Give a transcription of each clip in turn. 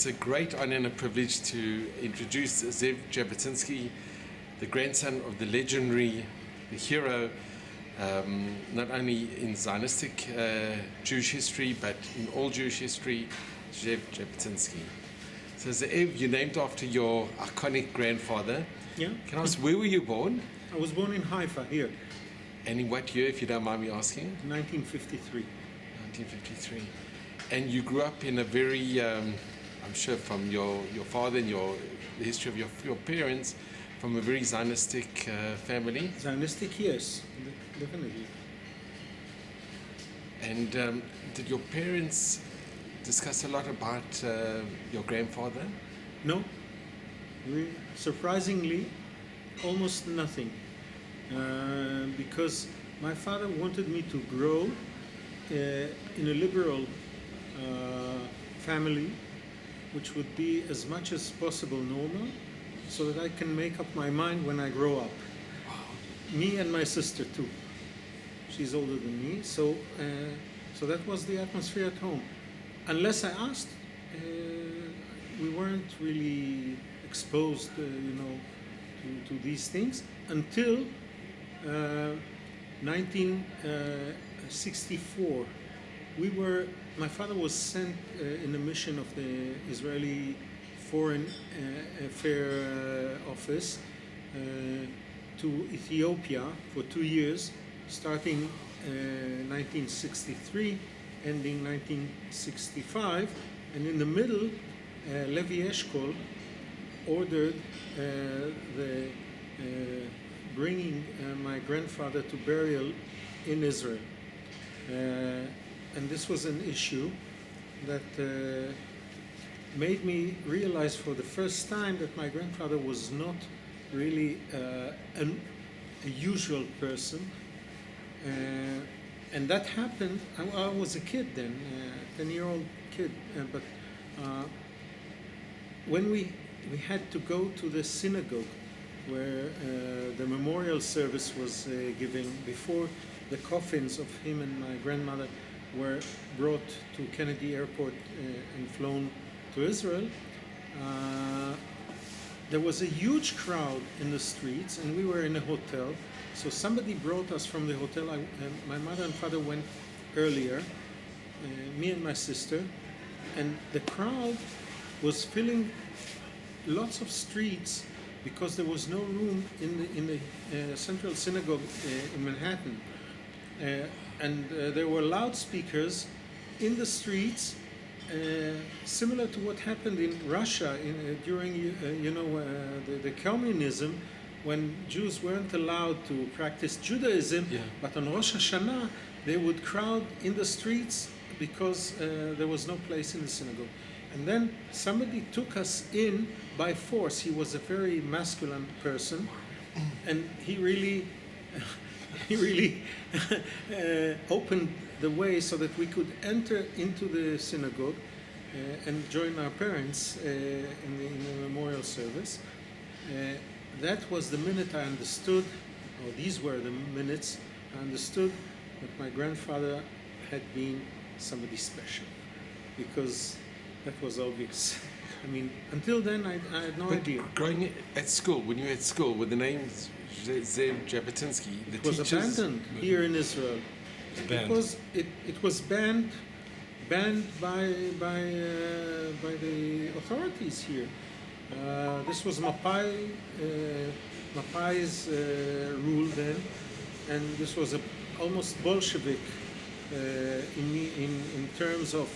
It's a great honor and a privilege to introduce Zeev Jabotinsky, the grandson of the legendary, the hero, not only in Zionistic Jewish history, but in all Jewish history, Zeev Jabotinsky. So Zeev, you're named after your iconic grandfather. Yeah. Can I ask, where were you born? I was born in Haifa, here, And in what year, if you don't mind me asking? 1953. 1953. And you grew up in a very, I'm sure from your father and the history of your parents, from a very Zionistic family. Zionistic, yes, definitely. And did your parents discuss a lot about your grandfather? No, surprisingly, almost nothing. Because my father wanted me to grow in a liberal family, which would be as much as possible normal, so that I can make up my mind when I grow up. Wow. Me and my sister too. She's older than me, so that was the atmosphere at home. Unless I asked, we weren't really exposed, to these things until 1964. My father was sent in a mission of the Israeli Foreign Affairs Office to Ethiopia for 2 years, starting 1963, ending 1965, and in the middle, Levi Eshkol ordered the bringing my grandfather to burial in Israel. And this was an issue that made me realize for the first time that my grandfather was not really a usual person. And that happened, I was a kid then, 10-year-old kid, but when we had to go to the synagogue where the memorial service was given before the coffins of him and my grandmother were brought to Kennedy Airport and flown to Israel. There was a huge crowd in the streets, and we were in a hotel. So somebody brought us from the hotel. My mother and father went earlier, me and my sister, and the crowd was filling lots of streets because there was no room in the Central Synagogue in Manhattan. And there were loudspeakers in the streets, similar to what happened in Russia during the communism, when Jews weren't allowed to practice Judaism. Yeah. But on Rosh Hashanah they would crowd in the streets because there was no place in the synagogue. And then somebody took us in by force. He was a very masculine person, and he really opened the way so that we could enter into the synagogue and join our parents in the memorial service. That was the minute I understood, or these were the minutes I understood that my grandfather had been somebody special, because that was obvious. I mean, until then I had no idea. Growing at school, when you were at school, with the name Zeev Jabotinsky, It was abandoned here in Israel. It was banned by the authorities here. This was Mapai's rule then, and this was almost Bolshevik in terms of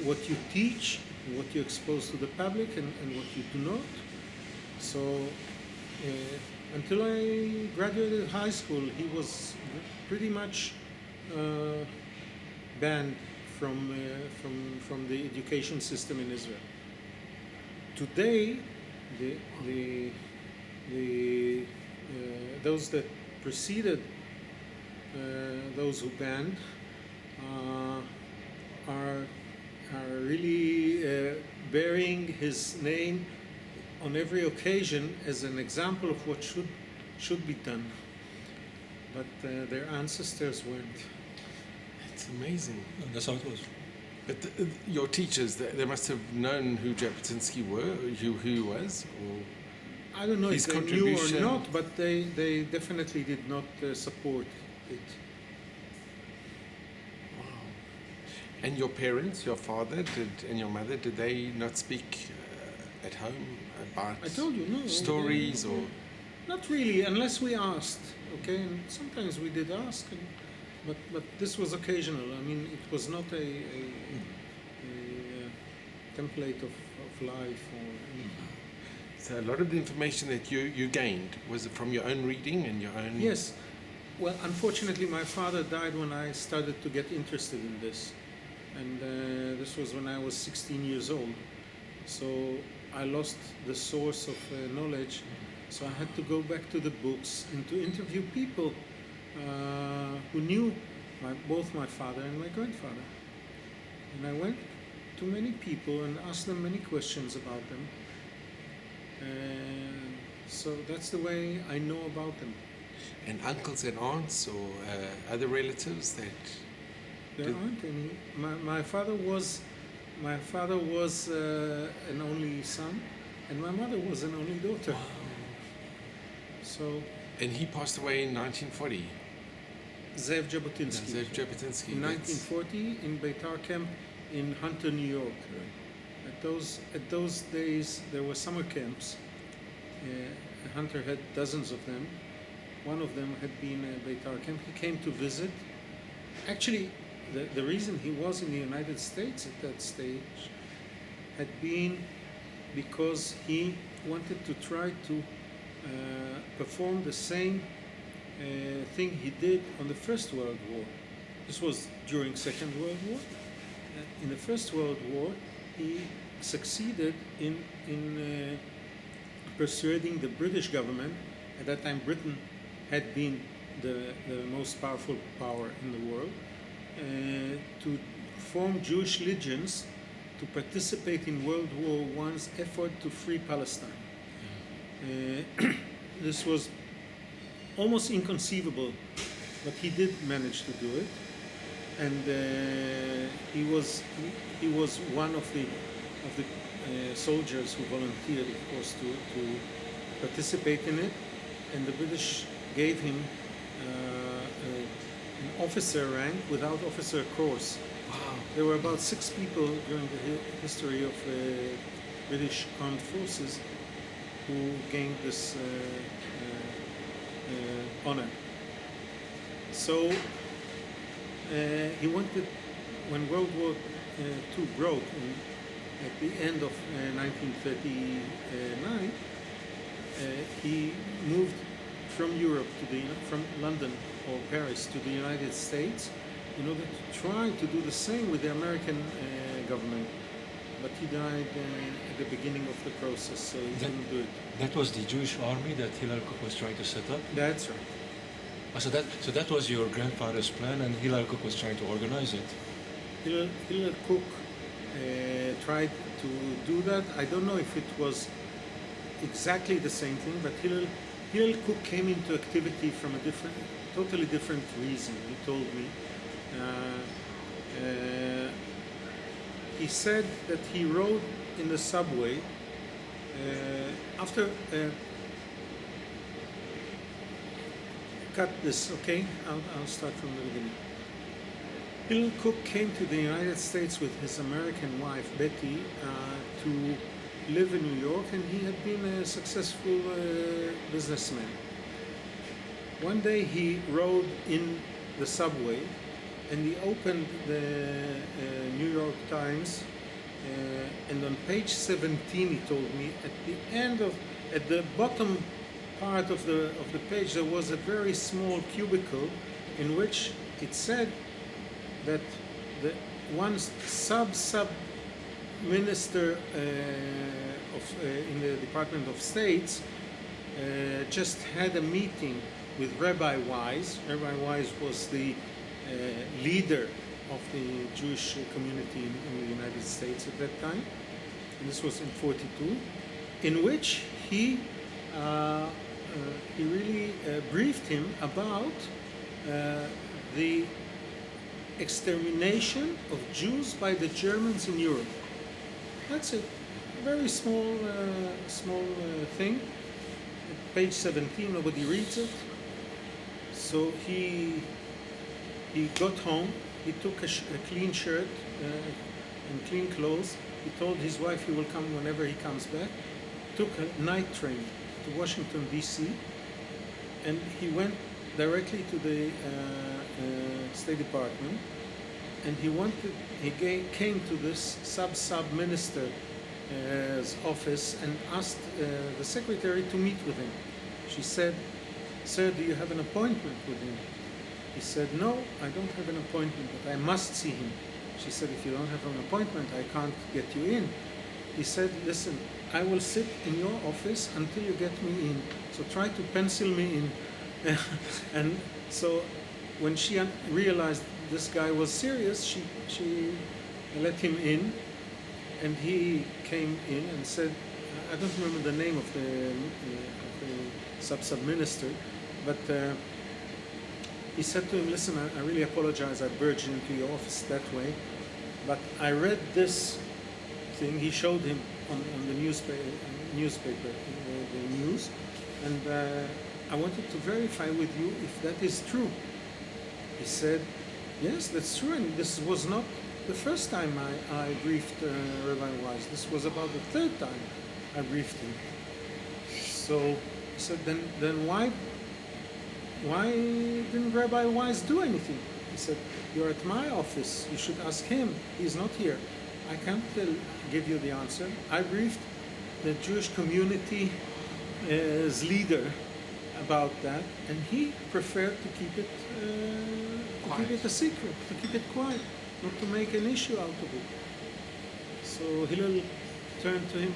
what you teach, what you expose to the public, and what you do not. So until I graduated high school, he was pretty much banned from the education system in Israel. Today, those that preceded those who banned are really bearing his name on every occasion as an example of what should be done. But their ancestors weren't. It's amazing. That's how it was. But your teachers, they must have known who Jabotinsky were, who he was, or I don't know his if they knew or contribution? not, but they definitely did not support it. And your parents, your father and your mother, did they not speak at home about I told you, no. stories or? Not really, unless we asked, okay? And sometimes we did ask, but this was occasional. I mean, it was not a template of life or anything. So a lot of the information that you gained, was it from your own reading and your own? Yes. Well, unfortunately, my father died when I started to get interested in this. And this was when I was 16 years old. So I lost the source of knowledge. So I had to go back to the books and to interview people who knew both my father and my grandfather. And I went to many people and asked them many questions about them. So that's the way I know about them. And uncles and aunts or other relatives that? There aren't any. My father was an only son, and my mother was an only daughter. Wow. So. And he passed away in 1940. Zeev Jabotinsky. Zeev Jabotinsky. In 1940, in Beitar camp in Hunter, New York. At those days, there were summer camps. Hunter had dozens of them. One of them had been a Beitar camp. He came to visit. Actually, the reason he was in the United States at that stage had been because he wanted to try to perform the same thing he did on the First World War. This was during Second World War. In the First World War, he succeeded in persuading the British government. At that time, Britain had been the most powerful power in the world, to form Jewish legions to participate in World War I's effort to free Palestine. This was almost inconceivable, but he did manage to do it, and he was one of the soldiers who volunteered, of course, to participate in it, and the British gave him an officer rank without officer course. Wow. There were about 6 people during the history of British armed forces who gained this honor. So he wanted, when World War II broke at the end of 1939, he moved from Europe from London or Paris to the United States in order to try to do the same with the American government. But he died at the beginning of the process, so he didn't do it. That was the Jewish army that Hillel Kook was trying to set up? That's right. So that was your grandfather's plan, and Hillel Kook was trying to organize it? Hillel Kook tried to do that. I don't know if it was exactly the same thing, but Hillel Kook came into activity from a totally different reason, he told me. He said that he rode in the subway after. Cut this, okay? I'll start from the beginning. Hillel Kook came to the United States with his American wife, Betty, to live in New York, and he had been a successful businessman. One day he rode in the subway, and he opened the New York Times, and on page 17, he told me, at the bottom part of the page, there was a very small cubicle in which it said that the one sub minister in the Department of State just had a meeting with Rabbi Wise. Rabbi Wise was the leader of the Jewish community in the United States at that time, and this was in '42, in which he really briefed him about the extermination of Jews by the Germans in Europe. That's it. A very small thing. Page 17, nobody reads it. So he got home, he took a clean shirt and clean clothes. He told his wife he will come whenever he comes back. Took a night train to Washington, D.C., and he went directly to the State Department, and he came to this sub-minister's office and asked the secretary to meet with him. She said, "Sir, do you have an appointment with him?" He said, "No, I don't have an appointment, but I must see him." She said, "If you don't have an appointment, I can't get you in." He said, "Listen, I will sit in your office until you get me in. So try to pencil me in." And so when she realized this guy was serious, she let him in, and he came in and said, I don't remember the name of the sub-minister, but he said to him, "Listen, I really apologize, I barged into your office that way, but I read this thing." He showed him on the newspaper, the news, and I wanted to verify with you if that is true. He said, "Yes, that's true, and this was not the first time I briefed Rabbi Weiss. This was about the third time I briefed him." So he said, then why didn't Rabbi Weiss do anything? He said, "You're at my office. You should ask him. He's not here. I can't give you the answer. I briefed the Jewish community as leader about that, and he preferred to keep it a secret, to keep it quiet, not to make an issue out of it." So Hillel turned to him,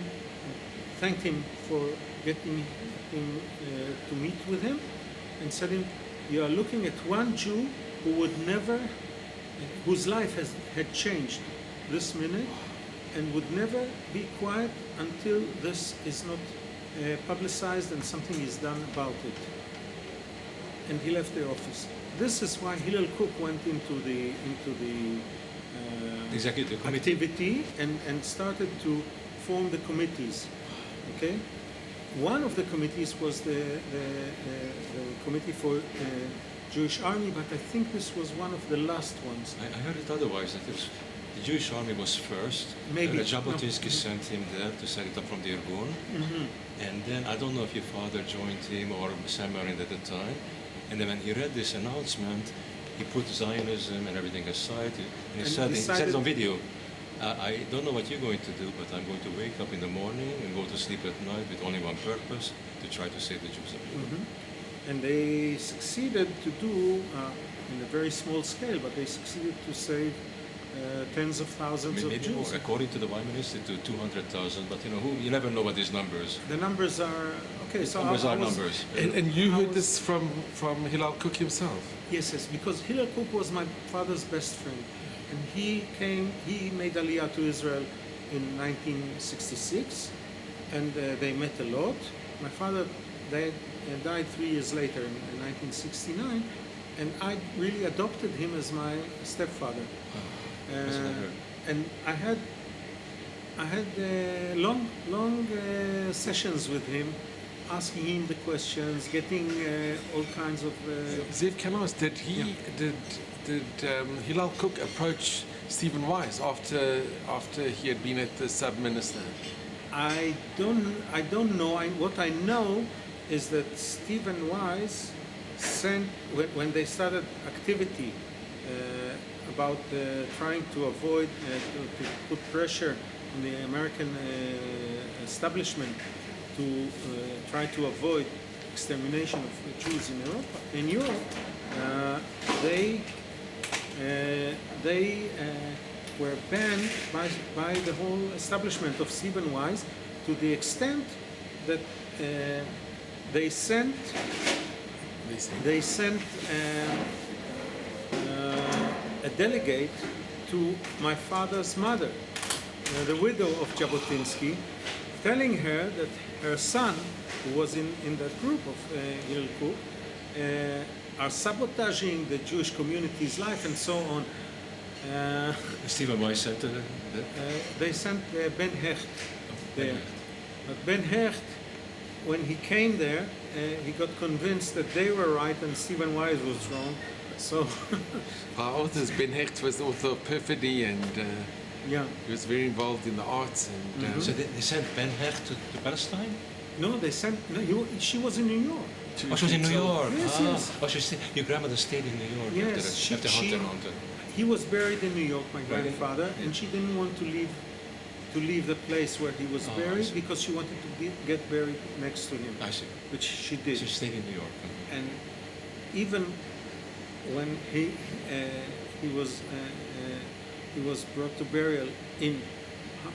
thanked him for getting him to meet with him, and said him, "You are looking at one Jew whose life had changed this minute, and would never be quiet until this is not publicized and something is done about it." And he left the office. This is why Hillel Cook went into the Executive committee. activity and started to form the committees. Okay, one of the committees was the committee for Jewish Army, but I think this was one of the last ones. I heard it otherwise, that the Jewish army was first. Maybe. Jabotinsky sent him there to set it up from the Irgun. And then, I don't know if your father joined him or Sam Marin at the time. And then when he read this announcement, he put Zionism and everything aside. And he said it on video, "I don't know what you're going to do, but I'm going to wake up in the morning and go to sleep at night with only one purpose, to try to save the Jews of Europe." And they succeeded to do, in a very small scale, but they succeeded to save tens of thousands of Maybe Jews. more, according to the Weimar Institute, 200,000, but you never know what these numbers. The numbers are, okay, so Numbers I are was- numbers. And you heard this from Hillel Cook himself? Yes, because Hillel Cook was my father's best friend, and he made Aliyah to Israel in 1966, and they met a lot. My father died 3 years later in 1969, and I really adopted him as my stepfather. That's what I heard. And I had long sessions with him, asking him the questions, getting all kinds of. Zeev, can I ask, did Hillel Cook approach Stephen Weiss after he had been at the sub-minister? I don't know. What I know is that Stephen Weiss sent, when they started activity about trying to avoid, to put pressure on the American establishment to try to avoid extermination of the Jews in Europe, they were banned by the whole establishment of Stephen Weiss, to the extent that they sent a delegate to my father's mother, the widow of Jabotinsky, telling her that her son, who was in that group of Hillel Cook, are sabotaging the Jewish community's life and so on. Stephen Weiss sent They sent Ben Hecht there. Hecht. But Ben Hecht, when he came there, he got convinced that they were right and Stephen Wise was wrong. So, Our authors, Ben Hecht was the author of Perfidy, and yeah. he was very involved in the arts. And So they sent Ben Hecht to Palestine? No, they sent. No, she was in New York. Oh, she was in New York. Yes, yes. Oh, your grandmother stayed in New York Yes, after Hunter. He was buried in New York, my grandfather, and she didn't want to leave the place where he was I buried see. because she wanted to get buried next to him, I see. which she did. So she stayed in New York. And even when he was brought to burial in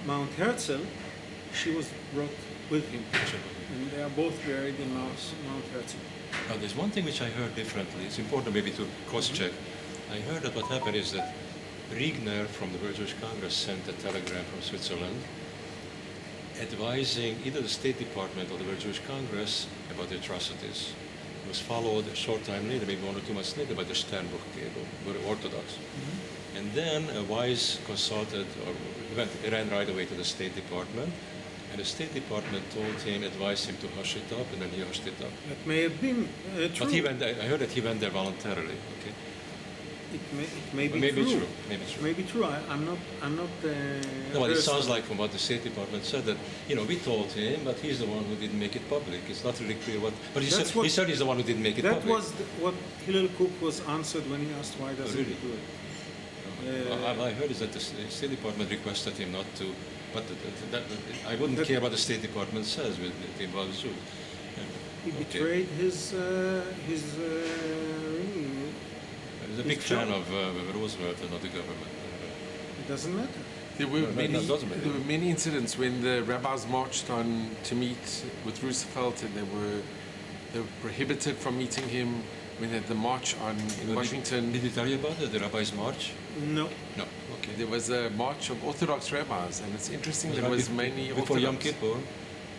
Mount Herzl, she was brought with him, and they are both buried in Mount Herzl. Now, there's one thing which I heard differently. It's important maybe to cross-check. I heard that what happened is that Riegner from the World Jewish Congress sent a telegram from Switzerland advising either the State Department or the World Jewish Congress about the atrocities. It was followed a short time later, maybe 1 or 2 months later, by the Sternbuch cable, were Orthodox. And then Weiss consulted, or ran right away to the State Department, and the State Department told him, advised him to hush it up, and then he hushed it up. That may have been true. But he went there, I heard that he went there voluntarily. Okay, It may be maybe true. true. Maybe true. Maybe true. I'm not. No, but it sounds like from what the State Department said that we told him, but he's the one who didn't make it public. It's not really clear what. But he said he's the one who didn't make it That public. was what Hillel Kook was answered when he asked why doesn't really? he do it. What I heard is that the State Department requested him not to, but I wouldn't care what the State Department says with it involves Jews. He betrayed his He's a big fan of Roosevelt and not the government. It doesn't matter. there were doesn't matter. there were many incidents when the rabbis marched on to meet with Roosevelt, and they were prohibited from meeting him. When they had the march in Washington, Did he tell you about it, the Rabbi's March? No. No. Okay. there was a march of Orthodox rabbis, and it's interesting. There was mainly Before Yom Orthodox. Kippur,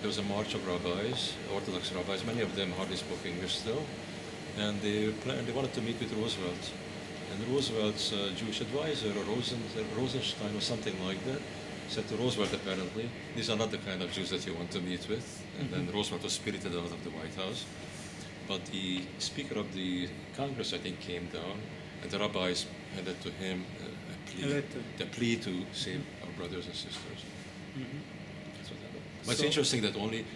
there was a march of rabbis, Orthodox rabbis. Many of them hardly spoke English still, and they wanted to meet with Roosevelt. And Roosevelt's Jewish advisor, or Rosenstein or something like that, said to Roosevelt apparently, these are not the kind of Jews that you want to meet with. And then Roosevelt was spirited out of the White House. But the Speaker of the Congress, I think, came down, and the rabbis handed to him a plea to save our brothers and sisters. That's what happened. But it's interesting that only,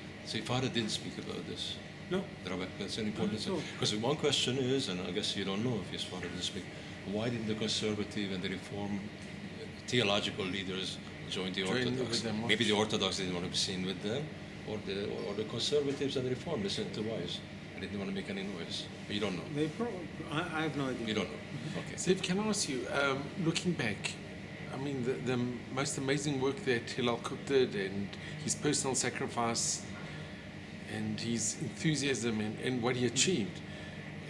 father didn't speak about this. No. The rabbi, that's an important thing. No. Because one question is, and I guess you don't know if his father didn't speak, why didn't the conservative and the reform theological leaders join the Orthodox? with them. Maybe the Orthodox didn't want to be seen with them, or the conservatives and the reform listened to Weiss. I didn't want to make any noise. But you don't know. They probably. I have no idea. You don't know. Okay. Zeev, can I ask you, looking back, I mean, the most amazing work that Hillel Kook did, and his personal sacrifice, and his enthusiasm, and what he achieved.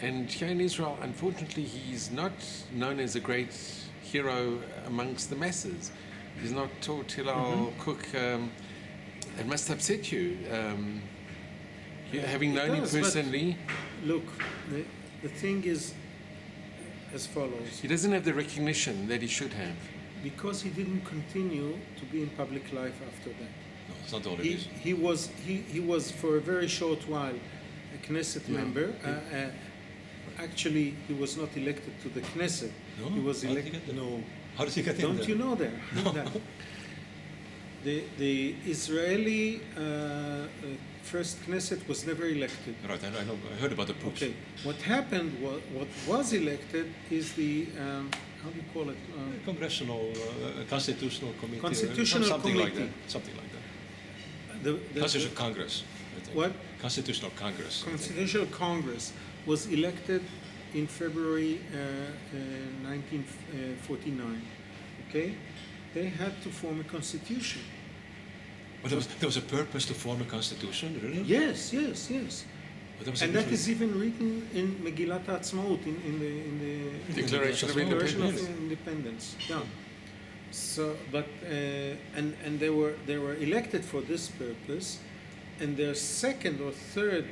And here in Israel, unfortunately, he's not known as a great hero amongst the masses. He's not taught Hillel Kook. It must upset you. Having known him personally, Look, the thing is as follows. he doesn't have the recognition that he should have. Because he didn't continue to be in public life after that. No, it's not the only reason. He was for a very short while a Knesset member. Actually, he was not elected to the Knesset. No? He was How did he elected. get there? No. How did he get in Don't there? you know that? That the Israeli first Knesset was never elected. Right, I know. I heard about the putsch. Okay. What happened? What was elected is the how do you call it? Congressional, constitutional committee. Constitutional something like committee. that. Something like that. The Constitutional Congress. I think. What? Constitutional Congress. I think. Constitutional Congress was elected in February 1949. Okay, they had to form a constitution. But there was a purpose to form a constitution, really? Yes. But there was And a that different- is even written in Megillat HaAtzmaut, in the Declaration of Declaration of Independence. Independence. Yeah. So, but and they were elected for this purpose, and their second or third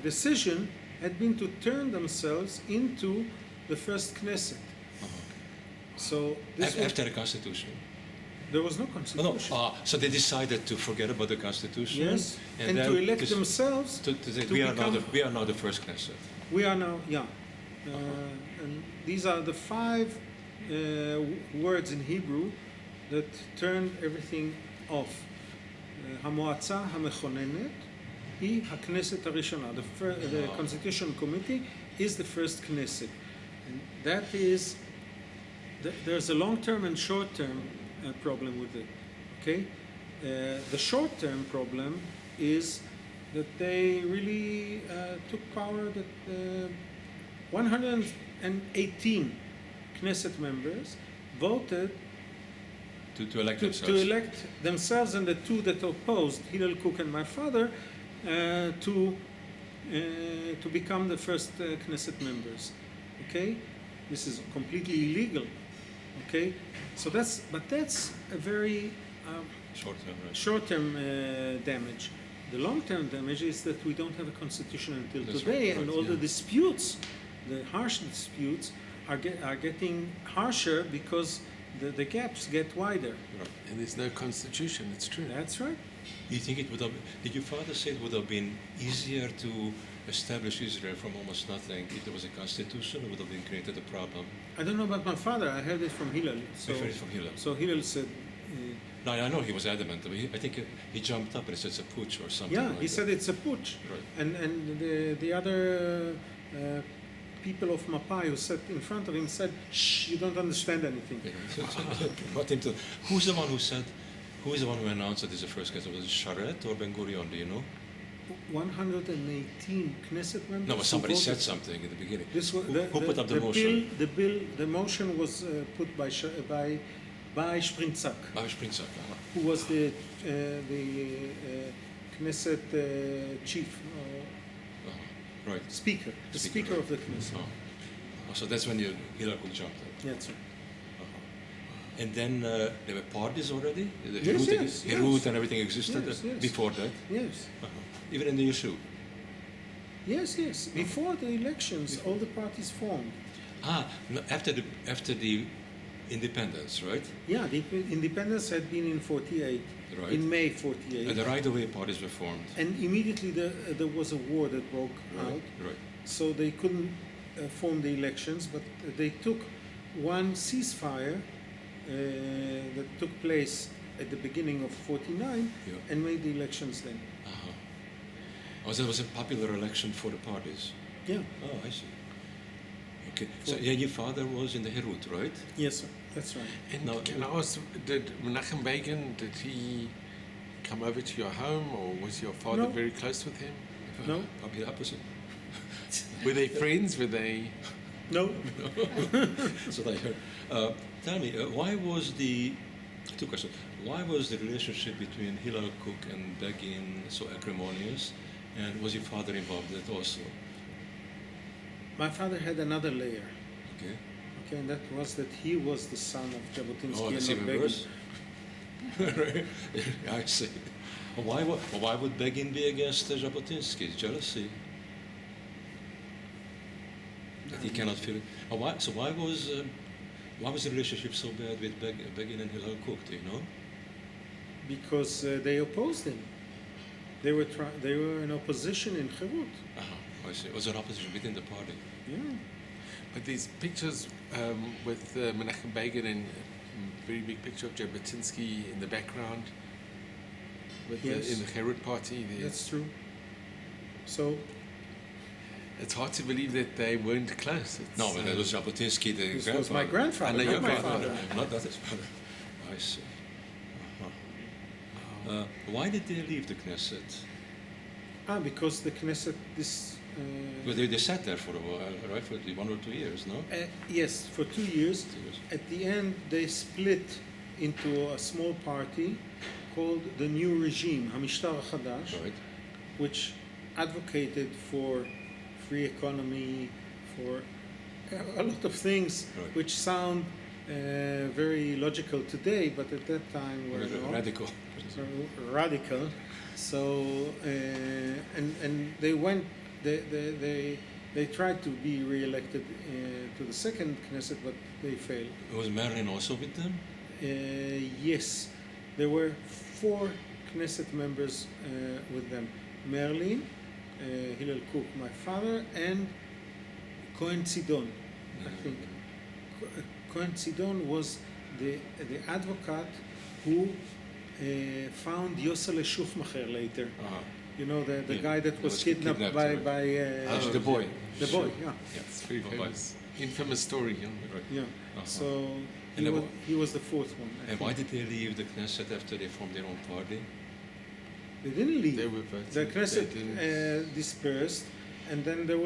decision had been to turn themselves into the first Knesset. So this was, After the Constitution. there was no No, constitution. no. So they decided to forget about the Constitution. Yes, and then to elect this- themselves. To say, to we become- are now the first Knesset. We are now, yeah. And these are the five words in Hebrew that turned everything off. המועצה המכוננת היא הכנסת הראשונה. The Constitution Committee is the first Knesset. And that is, there's a long-term and short-term problem with it. Okay? The short-term problem is that they really took power that 118 Knesset members voted To elect to themselves. elect themselves and the two that opposed, Hillel Cook and my father, to become the first Knesset members. Okay? This is completely illegal. Okay? So that's a very Short-term, right? short-term damage. The long-term damage is that we don't have a constitution until That's today, right, and right, all yeah. the disputes, the harsh disputes, are getting harsher because the gaps get wider. Right. And there's no constitution, it's true. That's right. Do you think it would have? Did your father say it would have been easier to establish Israel from almost nothing if there was a constitution? It would have been created a problem. I don't know about my father. I heard it from Hillel. So, I've heard it from Hillel. So Hillel said, No, I know he was adamant. But I think he jumped up and said it's a putsch or something. yeah, like he that. said it's a putsch. Right. And the other people of Mapai who sat in front of him said, "Shh, you don't understand anything." Got him to. Who's the one who said? Who is the one who announced that this is the first case? Was it Sharet or Ben Gurion? Do you know? 118 Knesset members. No, but somebody who said voted. something in the beginning. This was, Who put up the motion? The motion was put by Sprintzak, Baruch Sprintzak. who was the Knesset chief, Right. speaker, the speaker right. of the Knesset. Oh. So that's when Hillel could jump up. That's right. And then there were parties already? The Yes, Herut, yes, Herut yes. and everything existed Yes, yes. before that? Yes, Even in the Yishuv? yes, yes. Before the elections, all the parties formed. No, after the independence, right? Yeah, the independence had been in 48, Right. in May 48. And the right-of-way parties were formed. And immediately there was a war that broke out. Right. So they couldn't form the elections, but they took one ceasefire that took place at the beginning of 49 Yeah. and made the elections then. Oh, so that was a popular election for the parties. Yeah, Oh, I see. Okay. So yeah, your father was in the Herut, right? yes, sir. That's right. And No, can I ask, did Menachem Begin, did he come over to your home, or was your father No. very close with him? No, Probably the opposite. Were they friends? Were they? no. That's what I heard. Tell me, why was the two questions? Why was the relationship between Hillel Cook and Begin so acrimonious, and was your father involved in it also? My father had another layer. Okay. Okay, and that was that he was the son of Jabotinsky Oh, and that's not even Begin. worse. Right. I see. Why would Begin be against Jabotinsky? Jealousy. That he cannot feel it. So why was the relationship so bad with Begin and Hillel Cook? Do you know? Because they opposed him. They were in opposition in Herut. I see. It was an opposition within the party. Yeah. But these pictures with Menachem Begin and a very big picture of Jabotinsky in the background, with Yes. in the Herut party. That's true. So It's hard to believe that they weren't close. It's, No, but that was Jabotinsky, the this grandfather. was my grandfather, I know not your my grandfather. father. Not that his father. I see. Why did they leave the Knesset? Because the Knesset, this. Well, they sat there for a while, right? For 1 or 2 years, no? Yes, for 2 years. 2 years. At the end, they split into a small party called the New Regime, Hamishtar HaChadash, Right. which advocated for free economy, for a lot of things Right. which sound very logical today, but at that time were not. Radical. Radical. So and they went. They They tried to be re-elected to the second Knesset, but they failed. Was Merlin also with them? Yes, there were 4 Knesset members with them. Merlin, Hillel Cook, my father, and Cohen Sidon, I think. Cohen Sidon was the advocate who found Yossele Shufmacher later. You know, the guy that was kidnapped by the boy. The boy, yeah. It's very famous. Infamous story. Yeah. So he was the 4th one. I And think. why did they leave the Knesset after they formed their own party? They didn't leave. They were voting. The Knesset They didn't- dispersed, and then there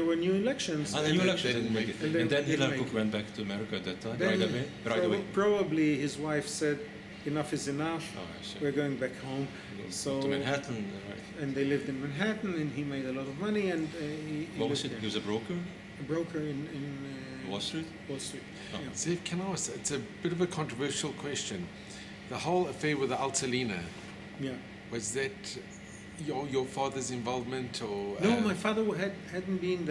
were new elections. And and new they- elections didn't make it. and they And then didn't Hillel make Cook it. went back to America at that time, Then right away. Probably his wife said, "Enough is enough. Oh, I see. We're going back home." So to Manhattan, right? and they lived in Manhattan, and he made a lot of money, and he What was lived it? there. He was a broker? A broker in Wall Street? Wall Street. Oh. Yeah. Zeev, can I ask, it's a bit of a controversial question. The whole affair with the Altalena, Yeah. was that your father's involvement or... No, my father hadn't been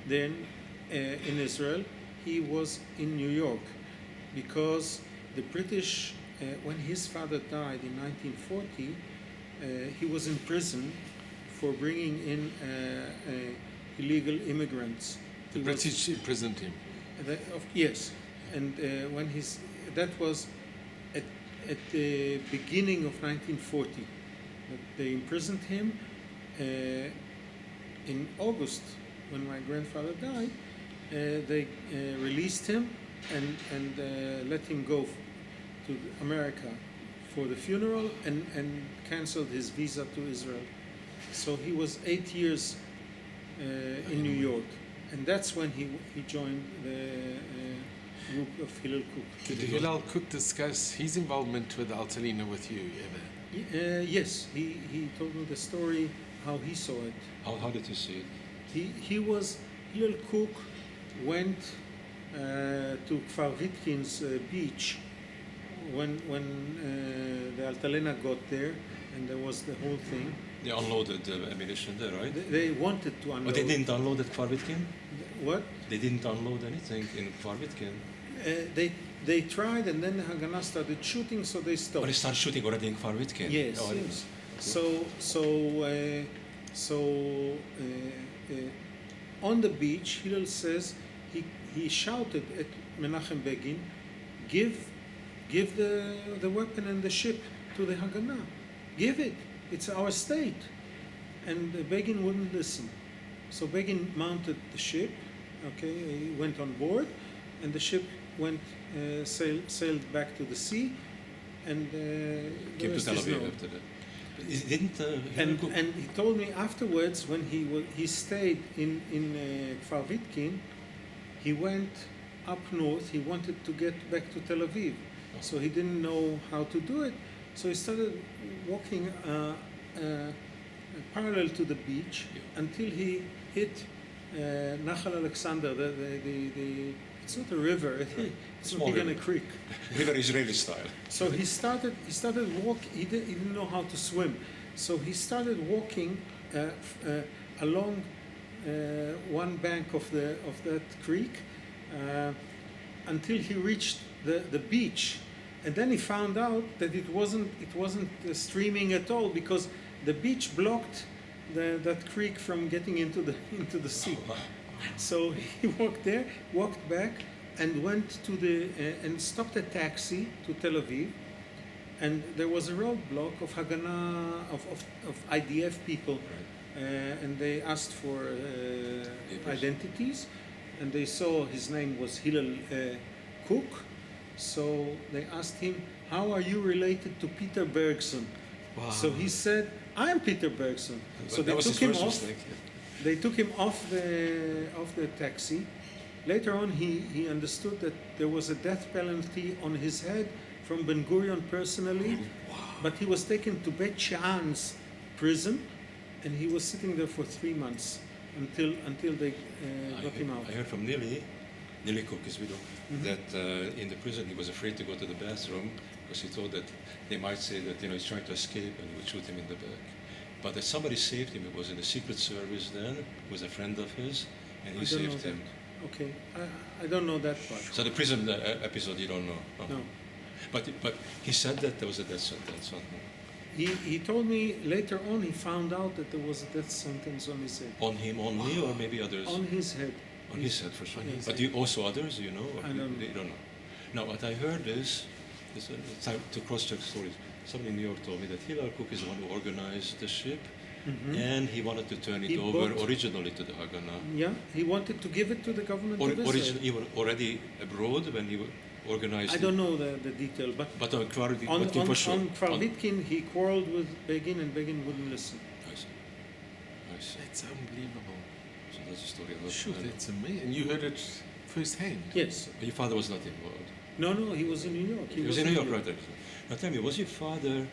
then in Israel. He was in New York because the British, when his father died in 1940, he was in prison for bringing in illegal immigrants. The He was- British imprisoned him. Yes, and that was at the beginning of 1940. That they imprisoned him in August when my grandfather died. They released him and let him go to America for the funeral and canceled his visa to Israel. So he was 8 years in New York. And that's when he joined the group of Hillel Cook. Did Hillel Cook discuss his involvement with Altalena with you ever? Yes, he told me the story, how he saw it. How did you see it? Hillel Cook went to Kfar Vitkin's beach when the Altalena got there, and there was the whole thing. They unloaded the ammunition there, right? They wanted to unload. But they didn't unload at Kvarvitkin? What? They didn't unload anything in Kvarvitkin. They tried, and then the Haganah started shooting, so they stopped. But they started shooting already in Kvarvitkin? Yes, Oh, yes. On the beach, Hillel says he shouted at Menachem Begin, give the weapon and the ship to the Haganah. Give it. It's our state. And Begin wouldn't listen. So Begin mounted the ship. Okay, he went on board, and the ship went sailed back to the sea, and the Came to rest Tel is Aviv known. after that. Didn't And he told me afterwards, when he stayed in Kfar Vitkin, he went up north. He wanted to get back to Tel Aviv, so he didn't know how to do it. So he started walking parallel to the beach until he hit Nachal Alexander. It's not a river. It's not Small even a river. creek. River Israeli style. So he started walking. He didn't know how to swim, so he started walking along one bank of that creek until he reached the beach, and then he found out that it wasn't streaming at all because the beach blocked that creek from getting into the sea. So he walked back, and went to and stopped a taxi to Tel Aviv, and there was a roadblock of Haganah of IDF people, and they asked for identities, and they saw his name was Hillel Cook, so they asked him, "How are you related to Peter Bergson?" Wow. So he said, "I'm Peter Bergson." So That they was took his him first off. mistake. They took him off the taxi. Later on, he understood that there was a death penalty on his head from Ben Gurion personally, but he was taken to Bet Sha'an's prison, and he was sitting there for 3 months until they got him out. I heard from Nili Cook, his widow, that in the prison he was afraid to go to the bathroom because he thought that they might say that he's trying to escape and would shoot him in the back. But that somebody saved him. It was in the Secret Service then. It was a friend of his, and I he don't know saved that. him. Okay, I don't know that part. So the prison episode you don't know. No. But he said that there was a death sentence on him. He told me later on he found out that there was a death sentence on his head. On him only, or maybe others? On his head. On his head, for sure. on his But head. also others, you know? Or I don't know. You don't know. Now, what I heard is time to cross-check stories. Somebody in New York told me that Hillel Cook is the one who organized the ship, and he wanted to turn it He over bought- originally to the Haganah. Yeah, he wanted to give it to the government of Israel. Originally, even already abroad when he organized I it. don't know the detail, but But on Kvarvitkin, on for sure. Kvarvitkin he quarreled with Begin and Begin wouldn't listen. I see. I see. That's unbelievable. So that's the story of Sure, that's amazing. And you heard it firsthand. Yes. But your father was not involved. No, he was in New York. He was in New York, right? Now tell me, was your father?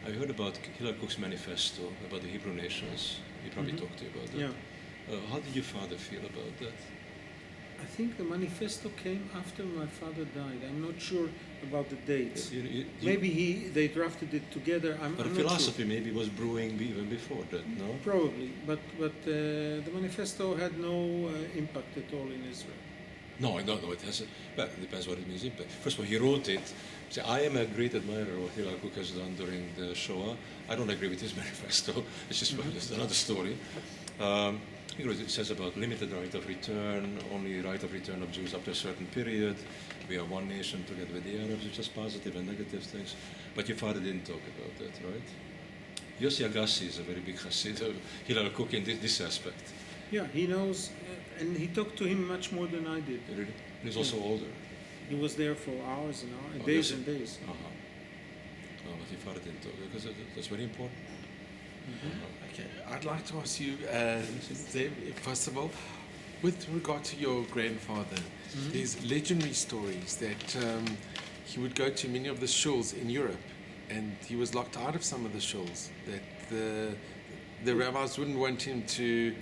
I heard about Hillel Cook's manifesto about the Hebrew nations. He probably talked to you about that. Yeah. How did your father feel about that? I think the manifesto came after my father died. I'm not sure about the dates. Maybe they drafted it together. I'm But not the philosophy maybe was brewing even before that, no? sure. Probably, but the manifesto had no impact at all in Israel. No, I don't know. It has. Well, it depends what it means. Impact. First of all, he wrote it. See, I am a great admirer of what Hillel Cook has done during the Shoah. I don't agree with his manifesto. It's just another story. It says about limited right of return, only right of return of Jews up to a certain period. We are one nation together with the Arabs, which is positive and negative things. But your father didn't talk about that, right? Yossi Agassi is a very big chassid of Hillel Cook in this aspect. Yeah, he knows, and he talked to him much more than I did. And he's also older. He was there for hours and hours, Oh, days yes. and days. Oh, but your father didn't talk because that's very important. Okay, I'd like to ask you, Zeev, first of all, with regard to your grandfather, there's legendary stories that he would go to many of the shuls in Europe, and he was locked out of some of the shuls. That the rabbis wouldn't want him to,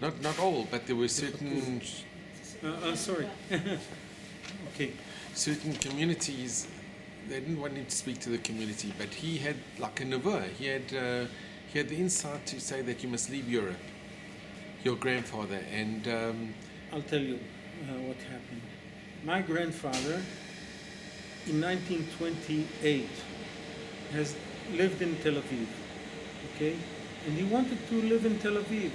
not all, but there were certain Sorry. Okay. certain communities. They didn't want him to speak to the community, but he had like a nevuah. He had the insight to say that you must leave Europe. Your grandfather, and I'll tell you what happened. My grandfather, in 1928, has lived in Tel Aviv, okay? And he wanted to live in Tel Aviv.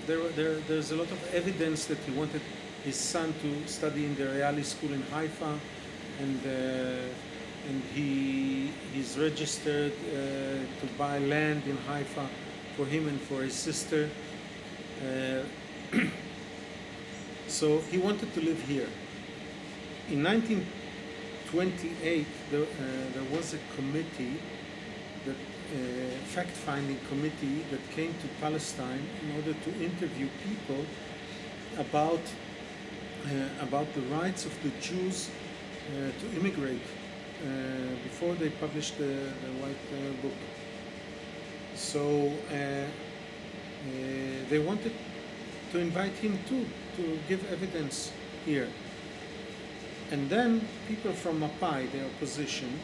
There's a lot of evidence that he wanted his son to study in the Reali school in Haifa, and he's registered to buy land in Haifa for him and for his sister. So he wanted to live here. In 1928, there was a committee, fact-finding committee that came to Palestine in order to interview people about the rights of the Jews to immigrate before they published the White Book. So they wanted to invite him too to give evidence here. And then people from Mapai, the opposition,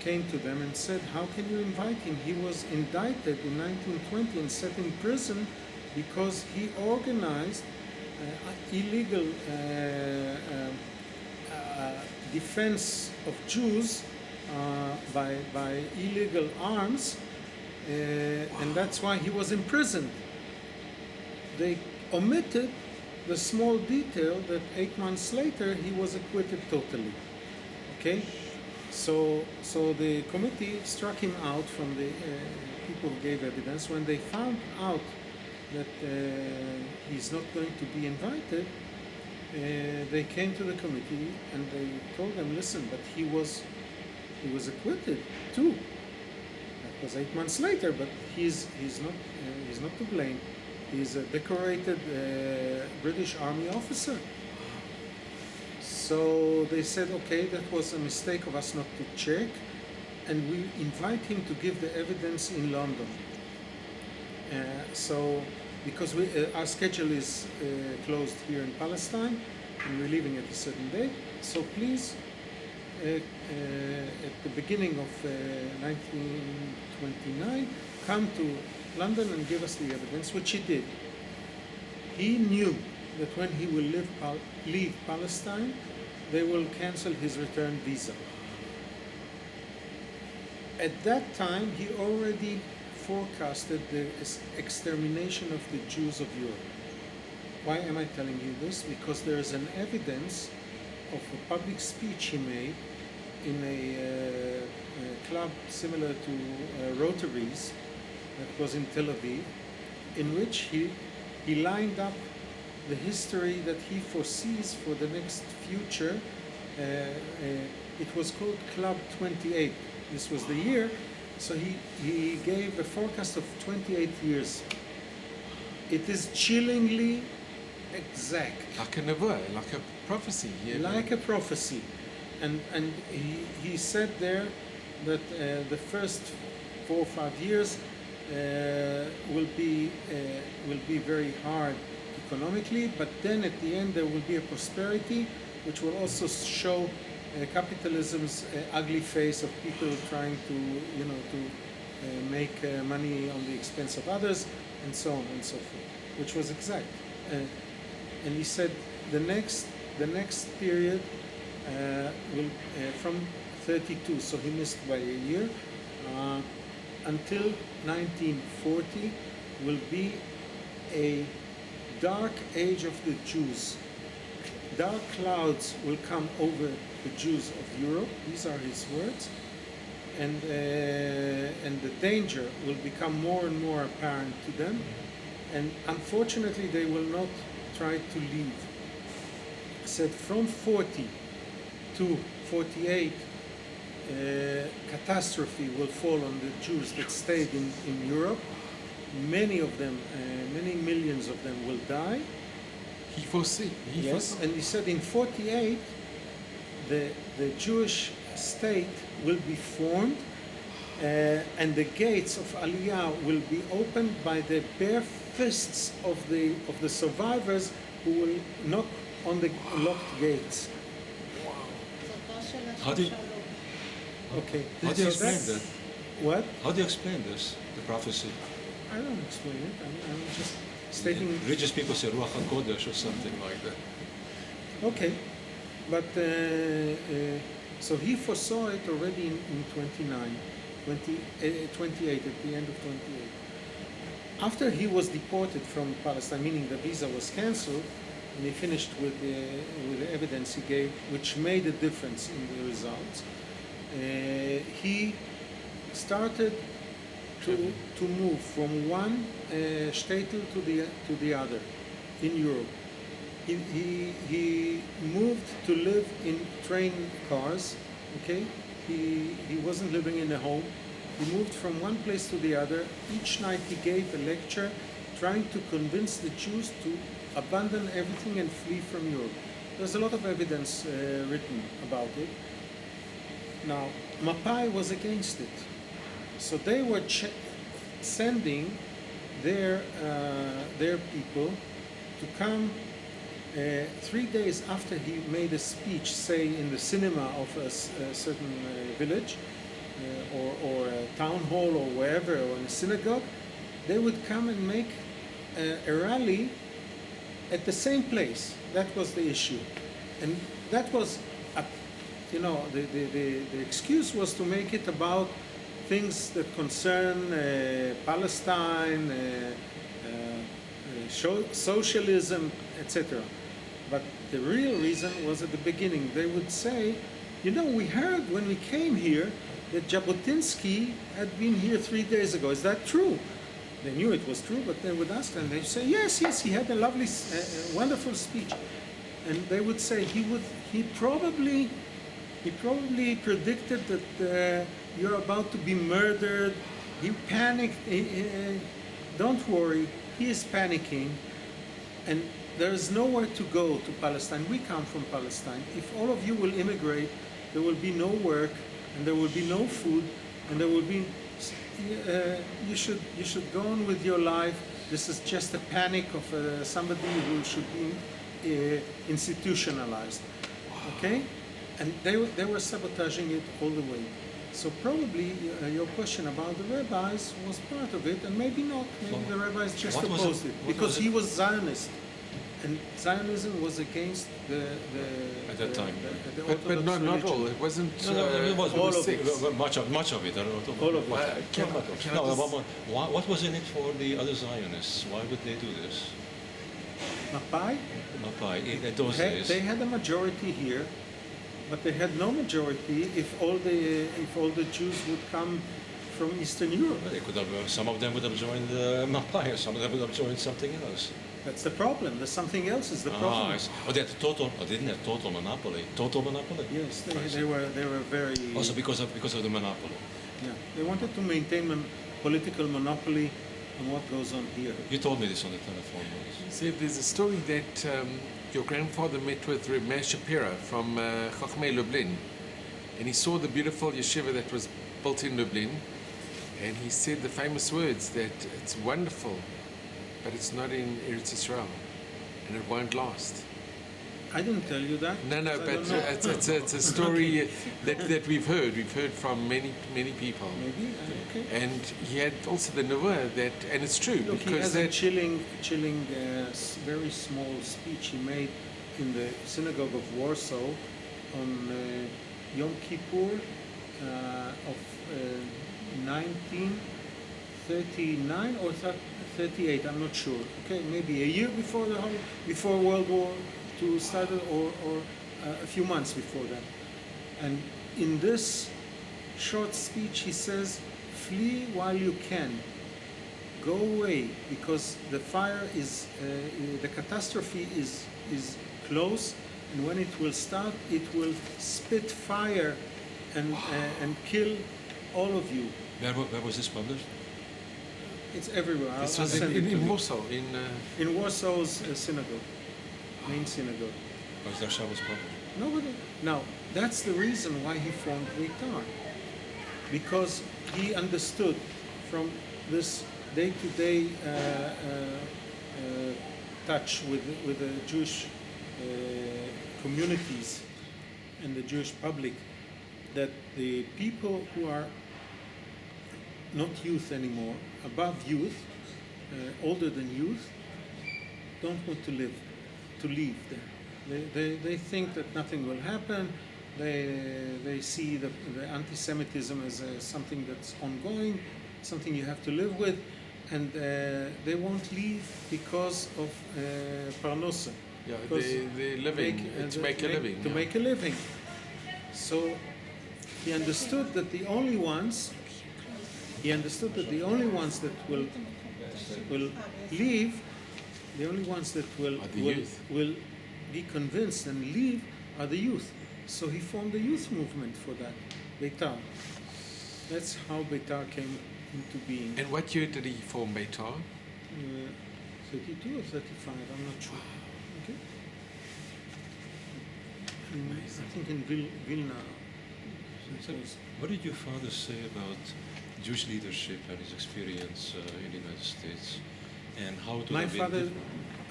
came to them and said, how can you invite him? He was indicted in 1920 and set in prison because he organized illegal defense of Jews by illegal arms, and that's why he was imprisoned. They omitted the small detail that 8 months later he was acquitted totally. Okay, so the committee struck him out from the people who gave evidence. When they found out that he's not going to be invited, they came to the committee and they told them, listen, but he was acquitted too. That was 8 months later, but he's not to blame. He's a decorated British Army officer. So they said, okay, that was a mistake of us not to check, and we invite him to give the evidence in London. So, because our schedule is closed here in Palestine, and we're leaving at a certain date, so please, at the beginning of 1929, come to London and give us the evidence, which he did. He knew that when he will leave Palestine, they will cancel his return visa. At that time, he already forecasted the extermination of the Jews of Europe. Why am I telling you this? Because there is an evidence of a public speech he made in a club similar to Rotaries that was in Tel Aviv, in which he lined up the history that he foresees for the next future. It was called Club 28. This was the year, so he gave a forecast of 28 years. It is chillingly exact. Like a nevuah, like a prophecy. Yeah, Like a prophecy. And he said there that the first 4 or 5 years will be very hard economically, but then at the end there will be a prosperity which will also show capitalism's ugly face of people trying to make money on the expense of others, and so on and so forth, which was exact. And he said the next period will from 32, so he missed by a year, until 1940 will be a dark age of the Jews. Dark clouds will come over the Jews of Europe. These are his words, and the danger will become more and more apparent to them, and unfortunately they will not try to leave. He said from 40 to 48, catastrophe will fall on the Jews that stayed in Europe. Many of them, many millions of them will die. He foresaw. Yes, and he said in 48, the Jewish state will be formed, and the gates of Aliyah will be opened by the bare fists of the survivors who will knock on the locked gates. How do you, Okay. how do you So explain that's- that? What? How do you explain this, the prophecy? I don't explain it. I'm just stating. Religious people say Ruach HaKodesh or something like that. Okay, but so he foresaw it already in 28, at the end of 28. After he was deported from Palestine, meaning the visa was cancelled, and he finished with the evidence he gave, which made a difference in the results, he started to move from one shtetl to the other in Europe. He moved to live in train cars. Okay, he wasn't living in a home. He moved from one place to the other. Each night he gave a lecture, trying to convince the Jews to abandon everything and flee from Europe. There's a lot of evidence written about it. Now, Mapai was against it. So they were sending their people to come 3 days after he made a speech, say in the cinema of a certain village, or a town hall or wherever, or in a synagogue. They would come and make a rally at the same place. That was the issue, and that was, the excuse was to make it about things that concern Palestine, socialism, etc. But the real reason was at the beginning. They would say, we heard when we came here that Jabotinsky had been here 3 days ago. Is that true? They knew it was true, but they would ask, and they'd say, yes, he had a lovely, wonderful speech. And they would say he probably predicted that you're about to be murdered. He panicked. Don't worry, he is panicking. And there is nowhere to go to Palestine. We come from Palestine. If all of you will immigrate, there will be no work, and there will be no food, and there will be. You should go on with your life. This is just a panic of somebody who should be institutionalized. Okay, and they were sabotaging it all the way. So probably your question about the rabbis was part of it, and maybe not. Maybe the rabbis just opposed it because he was Zionist. And Zionism was against the At that time. the But Orthodox not religion. all. It wasn't. It was all of six. it. Much of it. I don't know. All of it. Can I just- What was in it for the other Zionists? Why would they do this? Mapai, Mapai, in those days. they had a majority here, but they had no majority if all the Jews would come from Eastern Europe. Well, they could have, some of them would have joined Mapai, some of them would have joined something else. That's the problem. There's something else is the problem. I see. Oh, they had total. Oh, didn't have total monopoly. Total monopoly. Yes, I see. they were very. Also because of the monopoly. Yeah, they wanted to maintain political monopoly on what goes on here. You told me this on the telephone once. See, there's a story that your grandfather met with Reb Meir Shapiro from Chachmei Lublin, and he saw the beautiful yeshiva that was built in Lublin, and he said the famous words that it's wonderful, but it's not in Eretz Israel, and it won't last. I didn't tell you that. No, because I but don't know. it's a story that we've heard. We've heard from many people. Maybe, okay. And he had also the nevuah that, and it's true Look, he because has a that chilling, very small speech he made in the synagogue of Warsaw on Yom Kippur of 1939 or 38. I'm not sure. Okay, maybe a year before World War II started, or a few months before that. And in this short speech, he says, "Flee while you can. Go away, because the fire is, the catastrophe is close, and when it will start, it will spit fire and kill all of you." Where was this published? It's everywhere. this I'll was send it to in you. Warsaw. In Warsaw's synagogue, main synagogue. Was there Shabbos published? Nobody. Now, that's the reason why he formed Beitar. Because he understood from this day-to-day touch with the Jewish communities and the Jewish public, that the people who are not youth anymore, above youth, older than youth, don't want to leave there. They think that nothing will happen. They see the anti-Semitism as something that's ongoing, something you have to live with, and they won't leave because of parnosa. Yeah, Because they're living to make a living. To yeah. make a living. So he understood that the only ones that will leave, the only ones that Are the youth. will be convinced and leave are the youth. So he formed a youth movement for that, Beitar. That's how Beitar came into being. And what year did he form Beitar? 32 or 35, I'm not sure. Okay. I think in Vilna. So, what did your father say about Jewish leadership and his experience in the United States? And how to My have been father, different?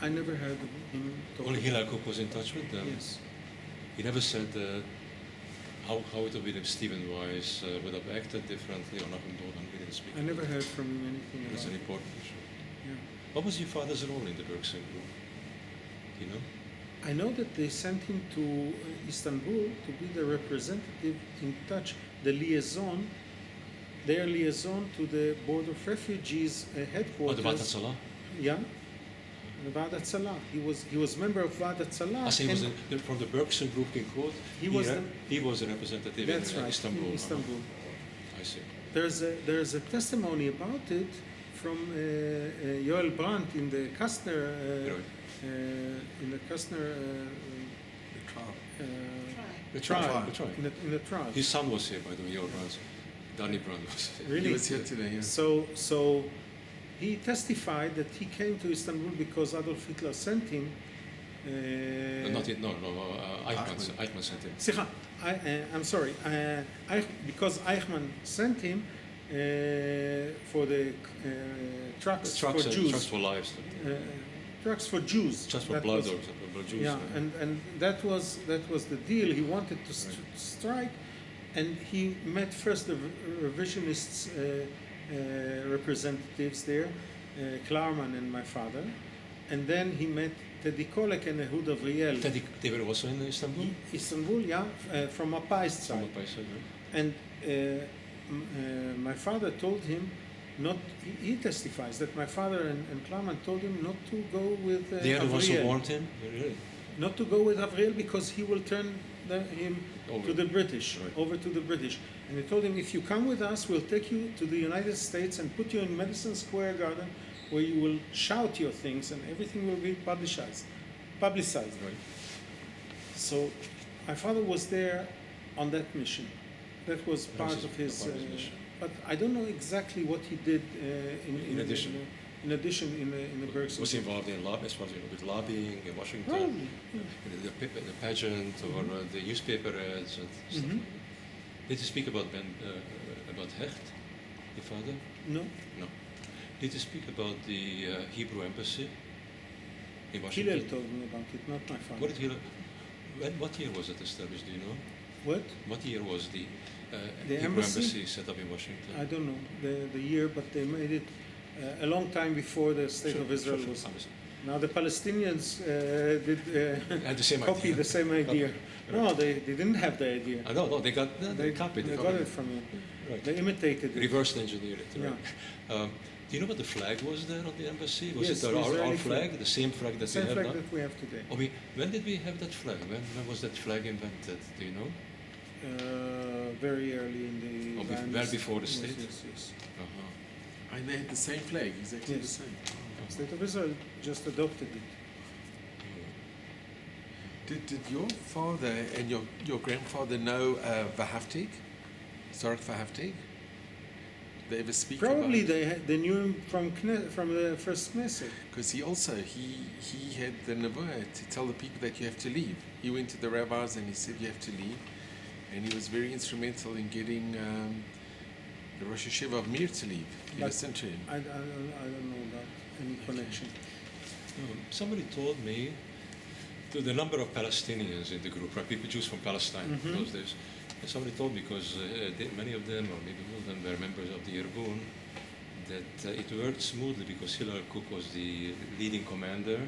I never heard him talk. Only Hillel Kook was in touch with them. Yes. He never said how it would have been if Stephen Weiss would have acted differently or Nachum Dolan. We didn't speak. I never heard from him anything That's about an it. important issue. Yeah. What was your father's role in the Bergson group? Do you know? I know that they sent him to Istanbul to be the representative in touch, the liaison, their liaison to the Board of Refugees Oh, headquarters. the Vatat Salah? Yeah, the Vadat Salah. He was member of Vadat Salah. I say he was and from the Bergson group in Quote. He was he was a representative that's in right, Istanbul. in Istanbul. I see. There's a testimony about it from Yoel Brandt in the Kastner The trial. The trial. In the trial. His son was here, by the way, your Brandt. Danny Brandt was here. Really? He was here today. Yeah. So he testified that he came to Istanbul because Adolf Hitler sent him. Eichmann sent him. Slicha, I'm sorry. Because Eichmann sent him for the trucks for Jews. Trucks for lives. Trucks for Jews. Just for That blood was- dogs, for Jews. Yeah, and that was the deal. He wanted to strike, and he met first the revisionists representatives there, Klarman and my father, and then he met Teddy Kolek and Ehud Avriel. They were also in Istanbul? Istanbul, yeah, from Mapai's side. From Mapai's side, right? And my father told him not. He testifies that my father and Klarman told him not to go with They are the ones who Avriel. warned him? Really? Not to go with Avriel because he will turn him Over. to the British, Right. over to the British. And he told him, if you come with us, we'll take you to the United States and put you in Madison Square Garden, where you will shout your things and everything will be publicized. Right. So my father was there on that mission. That was part of his. part of his mission. But I don't know exactly what he did In addition. In addition, in the Berks. Was he involved in as far as you know, with lobbying in Washington? Probably. Yeah. The pageant or the newspaper ads and stuff. Mhm. Did you speak about about Hecht, your father? No. No. Did you speak about the Hebrew embassy in Washington? Hillel told me about it, not my father. What did Hillel? What year was it established? Do you know? What? What year was the The Hebrew embassy? embassy set up in Washington? I don't know the year, but they made it a long time before the State Sure, of Israel sure, was. sure. Now the Palestinians did Had the same copy idea. the same idea. No, they didn't have the idea. No, they got they copied They it. got it from you. Right. They imitated it. Reverse engineered it. Right? Yeah. Do you know what the flag was there on the embassy? Was Yes, it the our Israeli flag, flag. the same flag that Same we have flag now? that we have today. Oh, when did we have that flag? When was that flag invented? Do you know? Very early in the. Oh, Zionist- well before the yes, state? Yes, yes. Uh-huh. And they had the same flag, exactly the Yes. same. State of Israel just adopted it. Did your father and your grandfather know Vahaftig? Zorach Vahaftig? Did they ever speak Probably about they knew him from the first Knesset. Because he had the nevuah to tell the people that you have to leave. He went to the rabbis and he said you have to leave, and he was very instrumental in getting the Rosh Hashiva of Mir to leave. He But listened to him. I don't know about any connection. Somebody told me to the number of Palestinians in the group, right? People, Jews from Palestine in those days. And somebody told me, because many of them, or maybe all of them, were members of the Irgun, that it worked smoothly because Hillel Kook was the leading commander,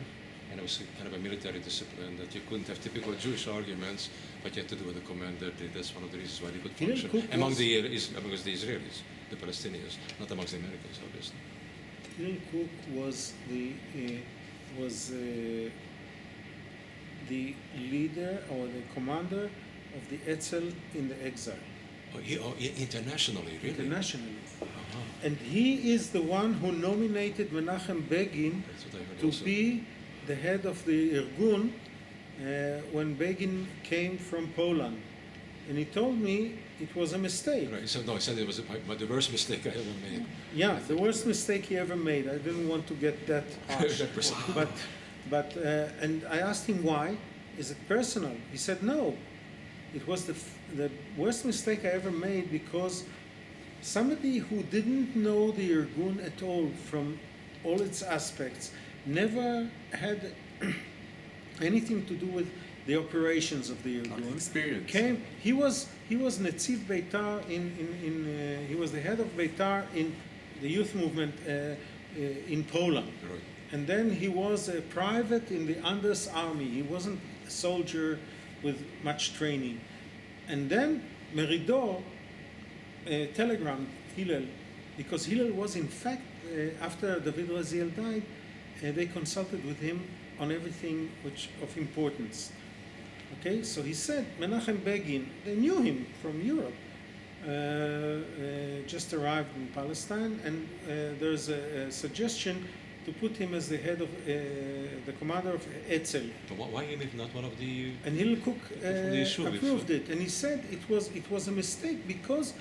and it was kind of a military discipline, that you couldn't have typical Jewish arguments, but you had to do what the commander did. That's one of the reasons why they could Hillel function Kook amongst was- the Israelis, the Palestinians, not amongst the Americans, obviously. Hillel Kook was the leader or the commander of the Etzel in the exile, Internationally, really? internationally. Uh-huh. And he is the one who nominated Menachem Begin That's what I heard to also. be the head of the Irgun when Begin came from Poland. And he told me it was a mistake. Right. So no, I said it was the worst mistake I ever made. Yeah, the worst mistake he ever made. I didn't want to get that harsh. That precise. but and I asked him why. Is it personal? He said no. It was the worst mistake I ever made because somebody who didn't know the Irgun at all from all its aspects, never had anything to do with the operations of the Irgun. Experience. Came. He was Netziv Beitar he was the head of Beitar in the youth movement in Poland. Right. And then he was a private in the Anders army. He wasn't a soldier with much training. And then Meridor telegrammed Hillel, because Hillel was in fact, after David Raziel died, they consulted with him on everything which of importance. Okay, so he said, Menachem Begin, they knew him from Europe, just arrived in Palestine, and there's a suggestion to put him as the head of the commander of Etzel. But why him if not one of the? And Hillel Kook the issue with- approved it, and he said it was a mistake because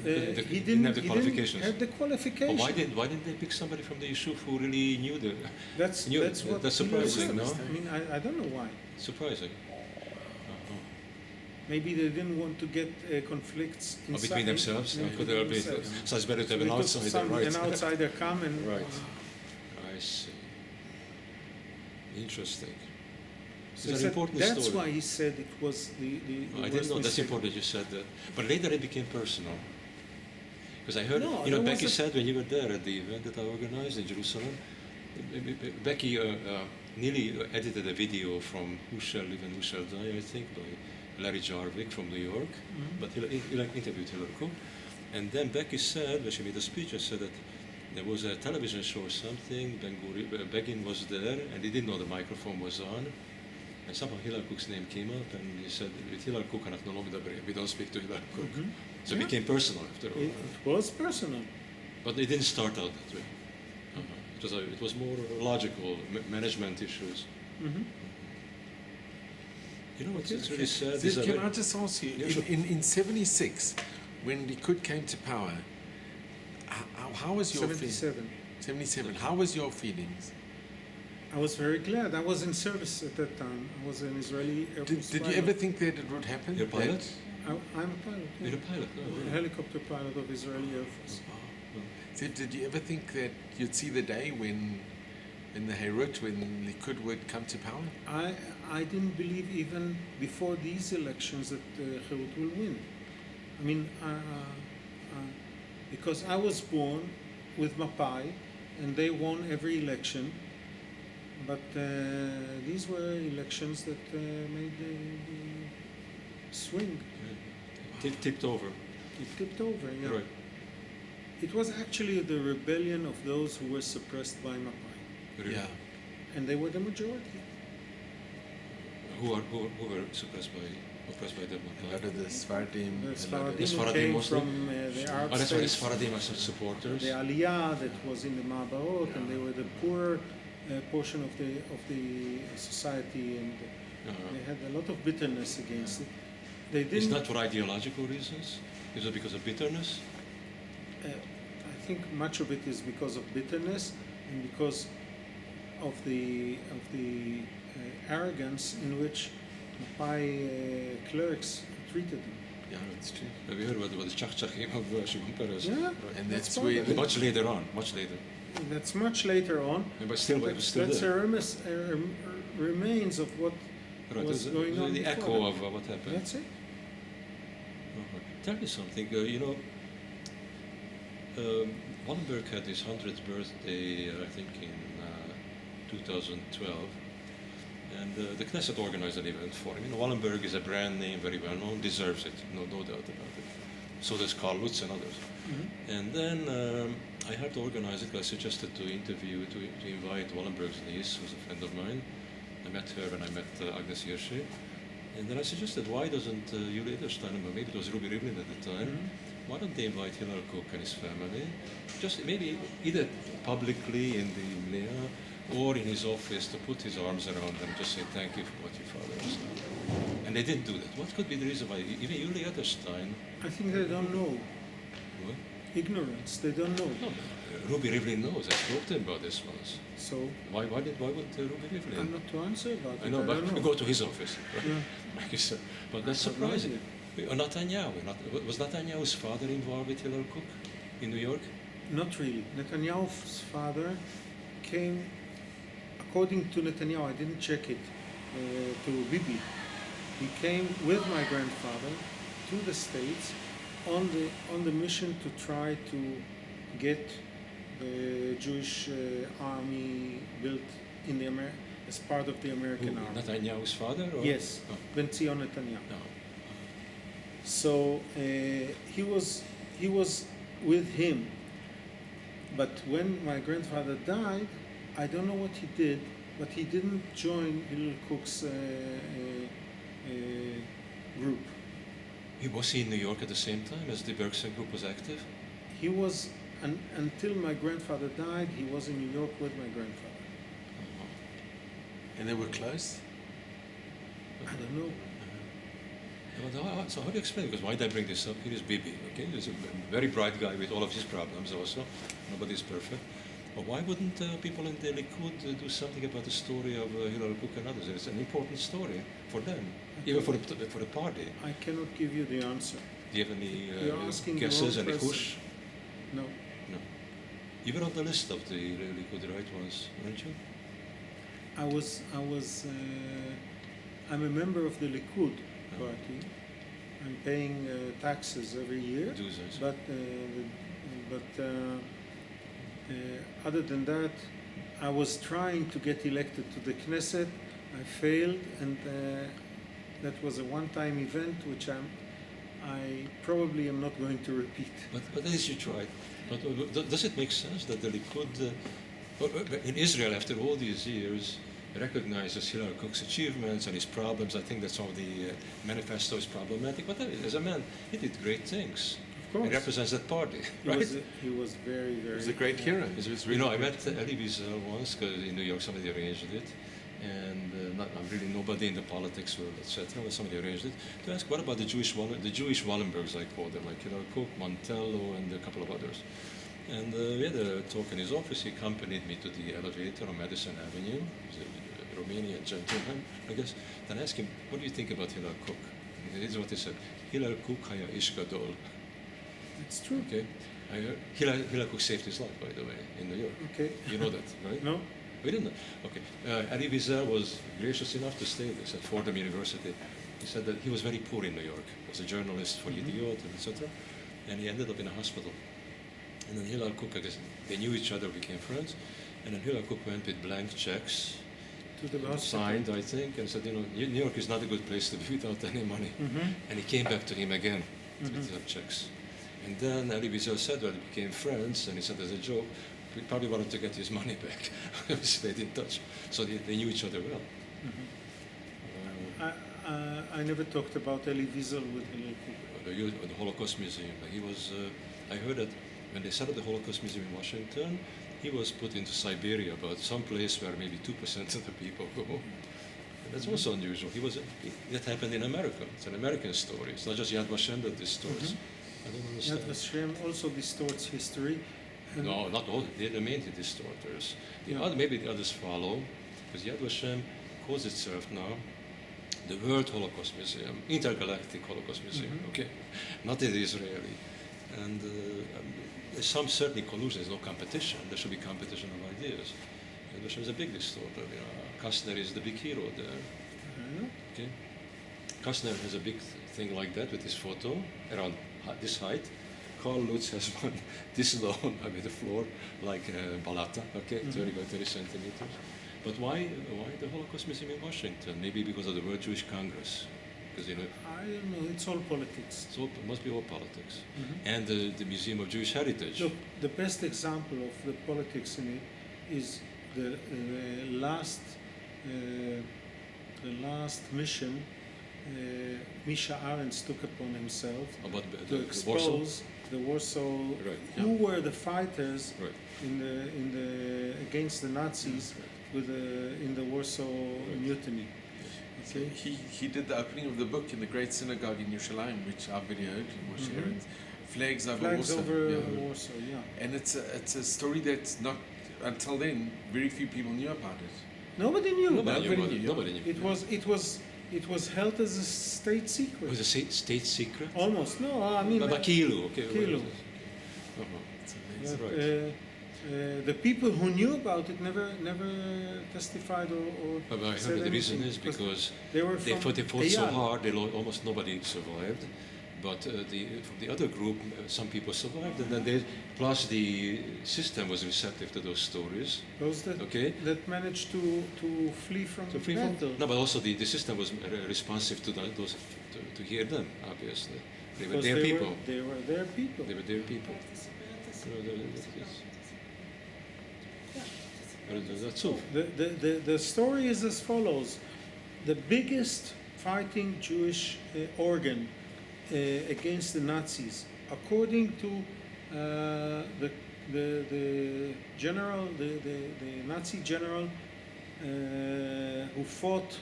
he didn't have the qualifications. have the qualifications. But why didn't they pick somebody from the Yishuv who really knew the? That's knew it? what That's Hillel surprising, said. no? I mean, I don't know why. Surprising. Maybe they didn't want to get conflicts Or inside, between themselves. yeah, Could between there be? themselves. So it's better to have So an we took outsider, right? An outsider come and Right. I see. Interesting. So It's he an said important that's story. why he said it was the I didn't worst know. That's mistake. important that you said that. But later it became personal. Because I heard, No, you know, there Becky was a- said when you were there at the event that I organized in Jerusalem, Becky nearly edited a video from Who Shall Live and Who Shall Die, I think, by Larry Jarvik from New York. But he interviewed Hillary Cook. And then Becky said, when she made a speech, I said that there was a television show or something, Begin was there, and he didn't know the microphone was on. And somehow Hillary Cook's name came up, and he said, with Hillary Cook, we don't speak to Hillary Cook. So it became personal after all. It was personal. But it didn't start out that way. It was more logical management issues. You know, it's really sad. Zeev, can I just ask you, Yeah, sure. in 76, when Likud came to power, how was your 77. 77. How was your feelings? I was very glad. I was in service at that time. I was an Israeli Air Force Did you pilot. ever think that it would happen? You're a pilot? I'm a pilot. Yeah. You're a pilot? I'm a helicopter pilot of Israeli Air Force. Zeev, did you ever think that you'd see the day when the Heirut, when Likud would come to power? I didn't believe even before these elections that Herut will win. I mean, because I was born with Mapai, and they won every election. But these were elections that made the swing. Tipped over. It tipped over, yeah. Right. It was actually the rebellion of those who were suppressed by Mapai. Really. Yeah. And they were the majority. Who were oppressed by them? A lot of the Sfardim. The a lot of- Sfaradim Sfaradim came mostly? from the Arab Oh, that's why the states, Sfaradim are such supporters. the Aliyah that was in the Ma'abarot, and they were the poor portion of the society, and they had a lot of bitterness against it. They Is didn't. that for ideological reasons? Is it because of bitterness? I think much of it is because of bitterness and because of the arrogance in which Mapai clerks treated them. Yeah, that's true. Have you heard about the Chachachim of Shimon Peres? Yeah, And that's part where of it. Much later on, much later. That's much later on. But still, it was still That's there. remains of what Right, was there's going on the before echo that. of what happened. That's it. Tell me something. Wallenberg had his 100th birthday, I think, in 2012. And the Knesset organized an event for him. Wallenberg is a brand name, very well known, deserves it, no doubt about it. So does Karl Lutz and others. And then I had to organize it. I suggested to invite Wallenberg's niece, who's a friend of mine. I met her when I met Agnes Hirschi. And then I suggested, why doesn't Yuli Edelstein, maybe it was Ruby Rivlin at the time, why don't they invite Hillel Cook and his family, just maybe either publicly in the Mlea or in his office, to put his arms around them, just say thank you for what your father has done. And they didn't do that. What could be the reason why? Even Yuli Edelstein, I think they don't know. what? Ignorance. They don't know. No, Ruby Rivlin knows. I spoke to him about this once. So Why would Ruby Rivlin? I'm not to answer about it. I know, but don't know. go to his office. Right? Yeah. Like you said. But that's I have no surprising. Netanyahu, was Netanyahu's father involved with Hillel Cook in New York? Not really. Netanyahu's father came, according to Netanyahu, I didn't check it, to Bibi. He came with my grandfather to the States on the mission to try to get the Jewish army built in the as part of the American army. Netanyahu's father? Or? Yes, Oh. Ben Zion Netanyahu. No. So he was with him, but when my grandfather died, I don't know what he did, but he didn't join Hillel Cook's group. Was he in New York at the same time as the Bergson group was active? He was until my grandfather died. He was in New York with my grandfather. And they were close? I don't know. So how do you explain? Because why did I bring this up? Here is Bibi. Okay, he's a very bright guy with all of his problems. Also, nobody's perfect. But why wouldn't people in the Likud do something about the story of Hillel Cook and others? It's an important story for them, even for the party. I cannot give you the answer. Do you have any You're asking the guesses, wrong any person. push? No. No. You were on the list of the Likud, right? Weren't you? I'm a member of the Likud party. I'm paying taxes every year. Dues, I see. But other than that, I was trying to get elected to the Knesset. I failed, and that was a one-time event, which I probably am not going to repeat. But at least you tried. But does it make sense that the Likud, in Israel, after all these years, recognizes Hillel Cook's achievements and his problems? I think that some of the manifesto is problematic. But as a man, he did great things. Of course. He represents that party, He right? he was very, very... He was a great hero. He was really I great. met Elie Wiesel once, because in New York somebody arranged it. And I'm really nobody in the politics world, etc. But somebody arranged it to ask, what about the Jewish Wallenbergs, I call them, like Cook, Montello, and a couple of others. And we had a talk in his office. He accompanied me to the elevator on Madison Avenue. He's a Romanian gentleman, I guess. Then I asked him, what do you think about Hillel Cook? And this is what he said: Hillel Cook haya ish gadol. It's true. Okay. Hillel Cook saved his life, by the way, in New York. Okay. You know that, right? No? We didn't know. Okay. Elie Wiesel was gracious enough to stay this at Fordham University. He said that he was very poor in New York. He was a journalist for Idiot, etc. And he ended up in a hospital. And then Hillel Cook, I guess, they knew each other, became friends. And then Hillel Cook went with blank checks, To the hospital. signed, I think, and said, New York is not a good place to be without any money. Mhm. And he came back to him again with the checks. And then Elie Wiesel said, well, they became friends, and he said as a joke, we probably wanted to get his money back. We stayed in touch. So they knew each other well. I never talked about Elie Wiesel with Hillel Cook. The Holocaust Museum. He was, I heard that when they set up the Holocaust Museum in Washington, he was put into Siberia, but some place where maybe 2% of the people go. And that's also unusual. That happened in America. It's an American story. It's not just Yad Vashem that distorts. I don't understand. Yad Vashem also distorts history. And No, not all. They're the main distorters. Maybe the others follow, because Yad Vashem calls itself now the World Holocaust Museum, Intergalactic Holocaust Museum, okay? Not the Israeli. And there's certainly collusion, there's no competition. There should be competition of ideas. Yad Vashem is a big distorter. Kastner is the big hero there. Okay? Kastner has a big thing like that with his photo around this height. Carl Lutz has one this long with the floor, like Balata, okay, 30 by 30 centimeters. But why the Holocaust Museum in Washington? Maybe because of the World Jewish Congress. Because I don't know, it's all politics. it must be all politics. And the Museum of Jewish Heritage. Look, the best example of the politics in it is the last mission Misha Arens took upon himself About to the expose the Warsaw, Right, who were the fighters Right. in the against the Nazis in the Warsaw Mutiny. Okay. He did the opening of the book in the Great Synagogue in Yerushalayim, which I videoed and was sharing. Flags over Flags Warsaw. over Yeah. Warsaw, yeah. And it's a story that's not, until then, very few people knew about it. Nobody knew. Nobody Nobody knew. It was held as a state secret. It was a state secret? Almost. No, I mean. But Kilo, okay. Kilo. It's But, amazing. the people who knew about it never testified or But I said heard the reason anything, is because they were they from fought so Eyal. hard, almost nobody survived. But from the other group, some people survived, and then plus the system was receptive to those stories. Those that Okay. that managed to flee from So the battle. no, but also the system was responsive to those to hear them. Obviously, they were Because their people. They were their people. They were their people. That's all. The story is as follows: the biggest fighting Jewish organ against the Nazis, according to the general, the Nazi general who fought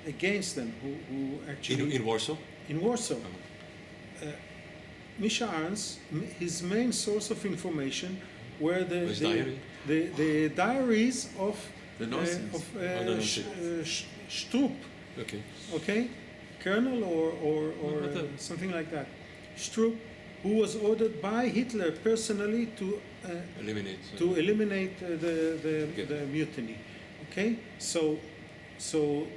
against them, who actually In Warsaw. in Warsaw. Misha Arens, his main source of information were His diary? the diaries of The Nazis. the Nazis. Stroop, Okay. okay, colonel or but the- something like that. Stroop, who was ordered by Hitler personally to Eliminate. the mutiny. Okay, so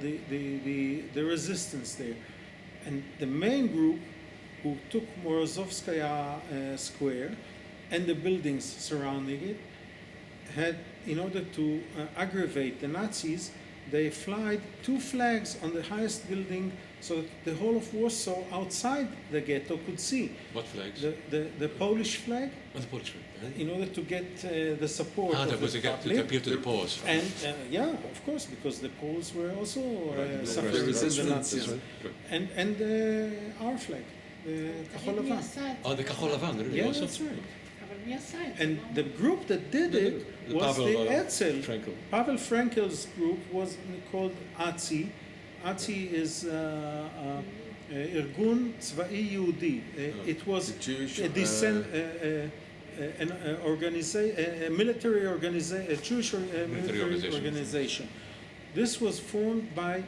the resistance there, and the main group who took Morozovskaya Square and the buildings surrounding it had, in order to aggravate the Nazis, they flied 2 flags on the highest building so that the whole of Warsaw outside the ghetto could see. What flags? The Polish flag, Oh, the Polish flag. in order to get the support Ah, of that was the to public. appeal to the Poles. And yeah, of course, because the Poles were also Right, suffering right, from the resistance, Nazis. right. And our flag, the Kachol Lavan. Oh, the Kachol Lavan, really? Yeah, also? that's right. אבל מי עשה את זה? And the group that did it The was Pavel, the Etzel. Frankel. Pavel Frankel's group was called ATSI. ATSI is ארגון צבאי יהודי. It was The Jewish, a military organization, a Jewish military organization. This was formed by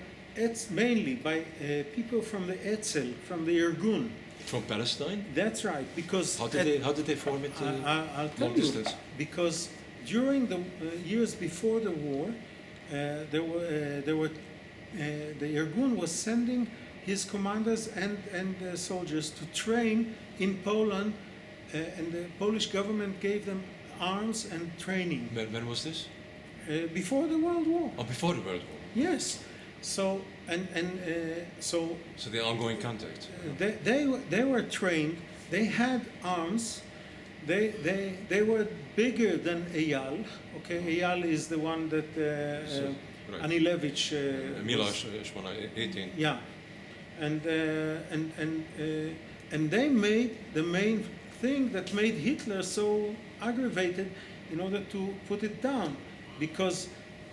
mainly by people from the Etzel, from the Irgun. From Palestine? That's right, because How did they form it? I'll tell long you, distance? because during the years before the war, the Irgun was sending his commanders and soldiers to train in Poland, and the Polish government gave them arms and training When was this? before the World War. Oh, before the World War. Yes, so so So the ongoing contact. they were trained. They had arms. They were bigger than Eyal. Okay, Eyal is the one that right. Anilevich. Miloš, 18. Yeah, and they made the main thing that made Hitler so aggravated in order to put it down, because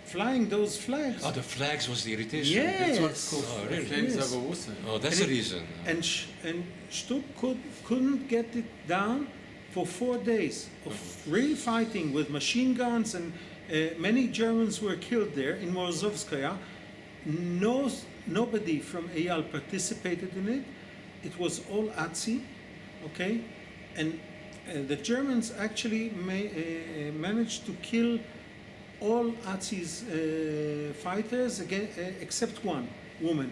flying those flags. Oh, the flags was the irritation. Yes. That's what's called Oh, really? flames Yes. over Warsaw. Oh, that's And the it- reason. And Stuck couldn't get it down for 4 days of real fighting with machine guns, and many Germans were killed there in Morozovskaya. Nobody from Eyal participated in it. It was all ATSI, okay? And the Germans actually managed to kill all ATSI's fighters except one woman,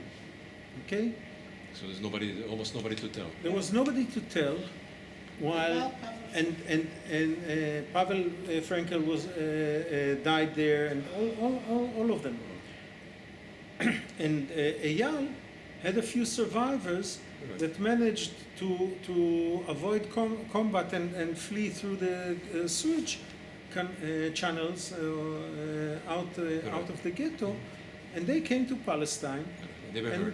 okay? So there's almost nobody to tell. There was nobody to tell, while and Pavel Frankel was died there, and all of them. And Eyal had a few survivors that managed to avoid combat and flee through the sewage channels out of the ghetto, and they came to Palestine. They were And heard.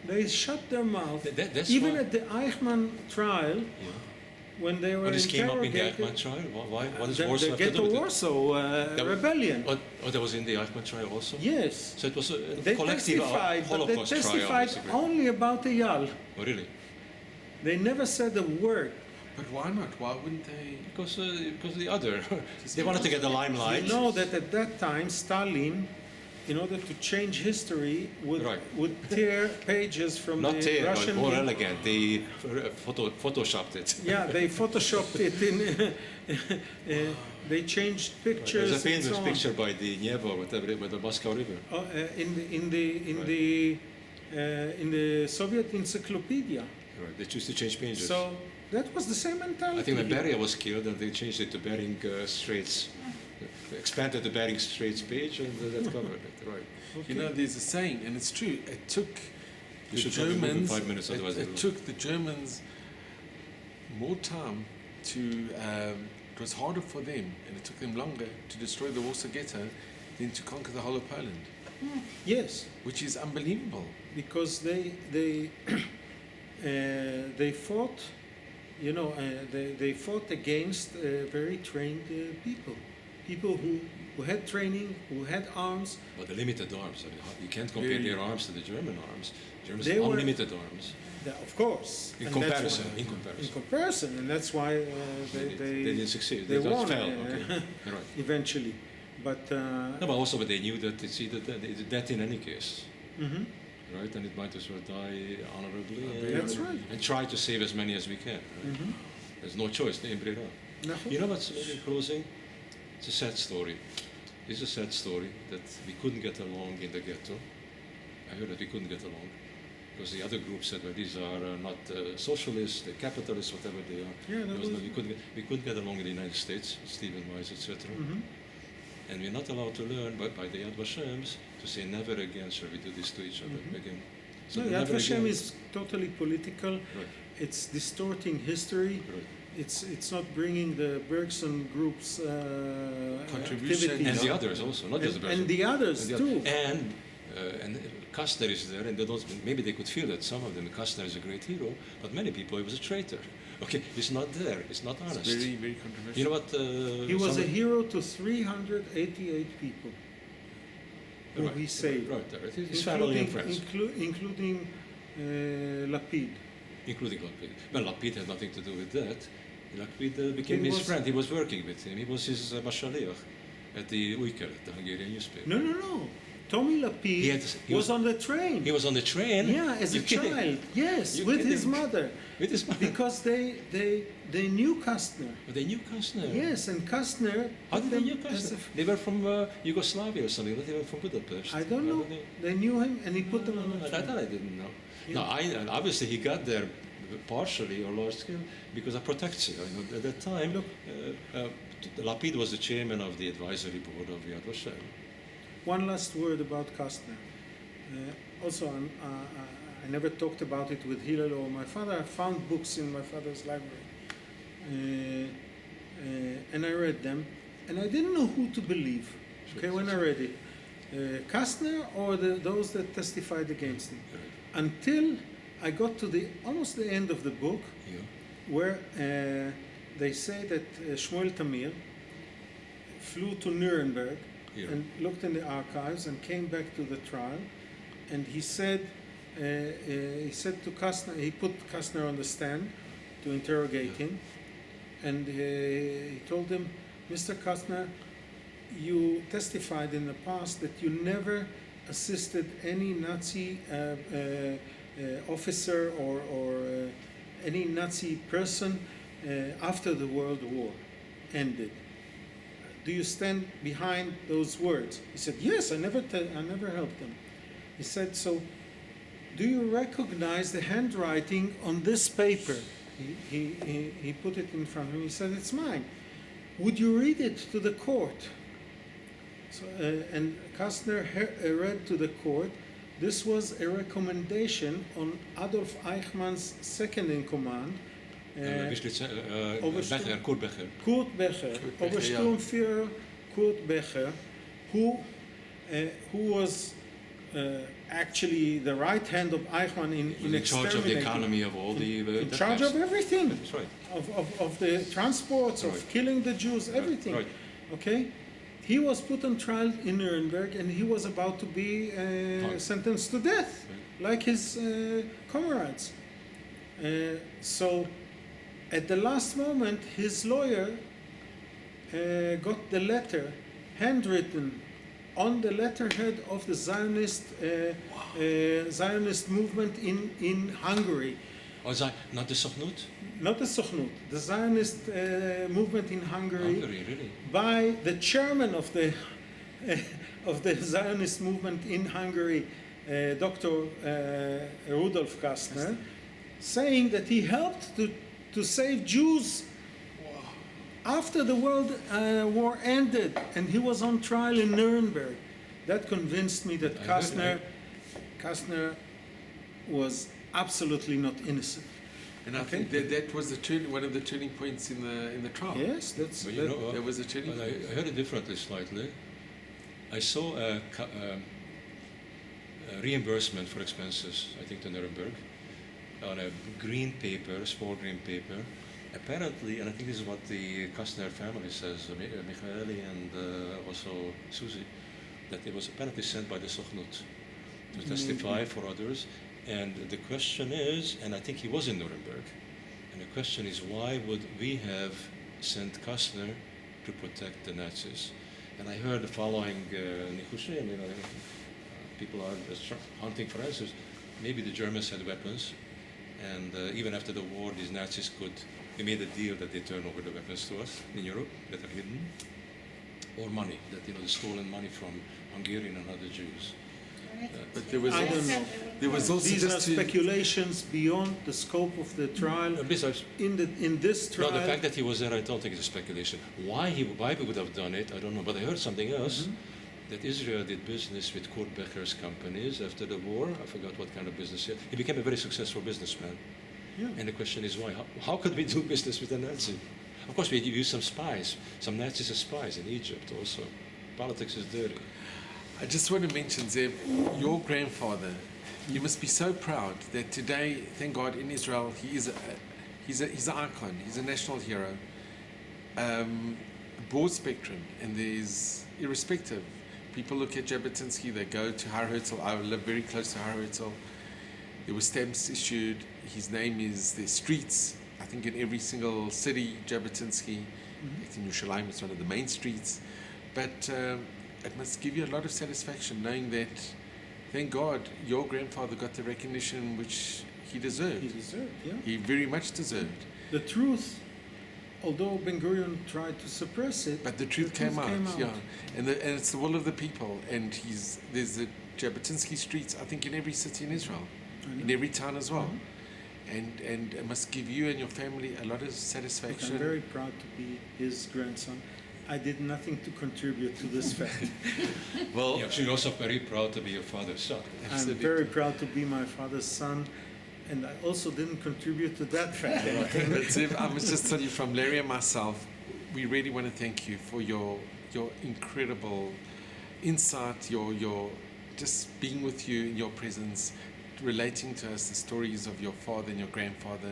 They shut their mouth. That's Even why- at the Eichmann trial, when they were Oh, this came up in the interrogated, Eichmann trial? Why? What does the Warsaw have to do Ghetto with it? Warsaw That- rebellion. Oh, that was in the Eichmann trial also? Yes. So it was a They collective testified, but they Holocaust trial, testified basically. only about Eyal. Oh, really? They never said a word. But why not? Why wouldn't they? Because the other, they wanted to get the limelight. You know that at that time, Stalin, in order to change history, Right. would tear pages from Not the tear, but Russian. more elegant. They photoshopped it. Yeah, they photoshopped it in. They changed pictures. There's a and famous so on. picture by the Dnieper with the Moscow River. In the Soviet encyclopedia. Right. They choose to change pages. So that was the same mentality. I think when Beria was killed, and they changed it to Bering Straits, they expanded the Bering Straits page, and that covered it. Right. You know, there's a saying, and it's true. It took You the should probably move in Germans. 5 minutes, otherwise It it'll- took the Germans more time to. It was harder for them, and it took them longer to destroy the Warsaw Ghetto than to conquer the whole of Poland, Yes, which is unbelievable. because they fought, they fought against very trained people who had training, who had arms. But the limited arms. I mean, you can't compare Really? their arms to the German arms. Germans They have were- unlimited arms. Of course, In and that's comparison, why- in comparison. in comparison, and that's why They didn't succeed. They They just won fell. Okay. You're right. eventually, but No, but also, but they knew that it's either death in any case, mhm. right? And it might as well die honorably. That's right. And try to save as many as we can. Right? Mhm. There's no choice. They embrace it. You know what's in closing? It's a sad story. It's a sad story that we couldn't get along in the ghetto. I heard that we couldn't get along. because the other group said, well, these are not socialists, they're capitalists, whatever they are. Yeah, that was we couldn't get along in the United States, Stephen Wise, etc. And we're not allowed to learn by the Yad Vashems to say never again shall we do this to each other again. So no, the Yad never Vashem again- is totally political. Right. It's distorting history. Right. It's not bringing the Bergson group's Contribution. activities. And the others also, not just the And the others And too. And Kastner is there, and they don't, maybe they could feel that some of them, Kastner is a great hero, but many people, he was a traitor. Okay, he's not there, it's not honest. It's very, very controversial. You know what? He was a hero to 388 people who he saved, Right, his family and friends. including Lapid. Including Lapid. Well, Lapid had nothing to do with that. Lapid became He his was- friend, he was working with him, he was his mashaliach at the Uyker, the Hungarian newspaper. No. Tommy Lapid He was on the train. He was on the train? Yeah, as a You kidding? child. Yes, You with his kidding? mother. With his mother? Because they knew Kastner. But they knew Kastner. Yes, and Kastner. How put did they them knew as Kastner? a- They were from Yugoslavia or something, not even from Budapest. I don't know. They knew him, and he put them on the That train. I didn't know. Yeah. No, and obviously he got there partially or large scale because of protection. You know, at that time, Look. Lapid was the chairman of the advisory board of Yad Vashem. One last word about Kastner. Also, I never talked about it with Hillel or my father. I found books in my father's library, and I read them, and I didn't know who to believe. Okay, when I read it, Kastner or those that testified against him, until I got to almost the end of the book, Yeah. where they say that Shmuel Tamir flew to Nuremberg Yeah. and looked in the archives and came back to the trial, and he said to Kastner, he put Kastner on the stand to interrogate him, and he told him, Mr. Kastner, you testified in the past that you never assisted any Nazi officer or any Nazi person after the World War ended. Do you stand behind those words? He said, yes, I never helped them. He said, so do you recognize the handwriting on this paper? He put it in front of him. He said, it's mine. Would you read it to the court? So, and Kastner read to the court. This was a recommendation on Adolf Eichmann's second in command, Becher, Kurt Becher. Kurt Becher, Obersturmführer Kurt Becher, who was actually the right hand of Eichmann in In charge of the economy of all the... in charge of everything, That's right. of the transports, of Right. killing the Jews, everything. Right. Okay, he was put on trial in Nuremberg, and he was about to be sentenced to death, like his comrades. So, at the last moment, his lawyer got the letter handwritten on the letterhead of the Zionist movement in Hungary. Oh, not the Sochnut? Not the Sochnut, the Zionist movement in Hungary, Really? by the chairman of the Zionist movement in Hungary, Dr. Rudolf Kastner, saying that he helped to save Jews after the World War ended, and he was on trial in Nuremberg. That convinced me that Kastner was absolutely not innocent. And I think that was one of the turning points in the trial. Yes, that's. But you know, There was a turning well, point. I heard it differently slightly. I saw a reimbursement for expenses, I think, to Nuremberg, on a green paper, small green paper. Apparently, and I think this is what the Kastner family says, Michaeli and also Susie, that it was apparently sent by the Sochnut to testify for others. And the question is, and I think he was in Nuremberg, and the question is, why would we have sent Kastner to protect the Nazis? And I heard the following, people are hunting for answers. Maybe the Germans had weapons, and even after the war, these Nazis we made a deal that they turn over the weapons to us in Europe that are hidden, or money, that, the stolen money from Hungarian and other Jews. But there was I also, don't know. there was also These are just to, speculations beyond the scope of the trial. Besides, In this no, trial, the fact that he was there, I don't think it's a speculation. Why he would have done it, I don't know. But I heard something else, that Israel did business with Kurt Becker's companies after the war. I forgot what kind of business. He became a very successful businessman. Yeah. And the question is why? How could we do business with a Nazi? Of course, we used some spies, some Nazis as spies in Egypt also. Politics is dirty. I just want to mention, Zev, your grandfather, you must be so proud that today, thank God, in Israel, he's an icon, he's a national hero. Broad spectrum, and there's, irrespective, people look at Jabotinsky, they go to Har Herzl. I live very close to Har Herzl. There were stamps issued, his name is, there's streets, I think in every single city, Jabotinsky. In Yerushalayim, it's one of the main streets. But it must give you a lot of satisfaction knowing that, thank God, your grandfather got the recognition which he deserved. he deserved, yeah. He very much deserved. The truth, although Ben Gurion tried to suppress it, But the truth came out, yeah. And it's the will of the people. And there's the Jabotinsky streets, I think, in every city in Israel, in every town as well. And it must give you and your family a lot of Look, satisfaction. I'm very proud to be his grandson. I did nothing to contribute to this fact. Well, You're actually also very proud to be your father's son. I'm very proud to be my father's son, and I also didn't contribute to that fact. But Zev, I must just tell you, from Larry and myself, we really want to thank you for your incredible insight, your just being with you in your presence, relating to us the stories of your father and your grandfather.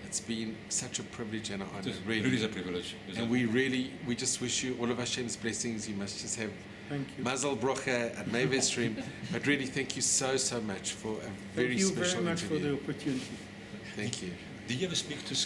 It's been such a privilege and an honor, It really. really is a privilege. And we just wish you all of Hashem's blessings. You must just have Thank you. Mazel Brocha at May Stream. But really, thank you so much for a very Thank you special very much interview. for the opportunity. Thank you. Did you ever speak to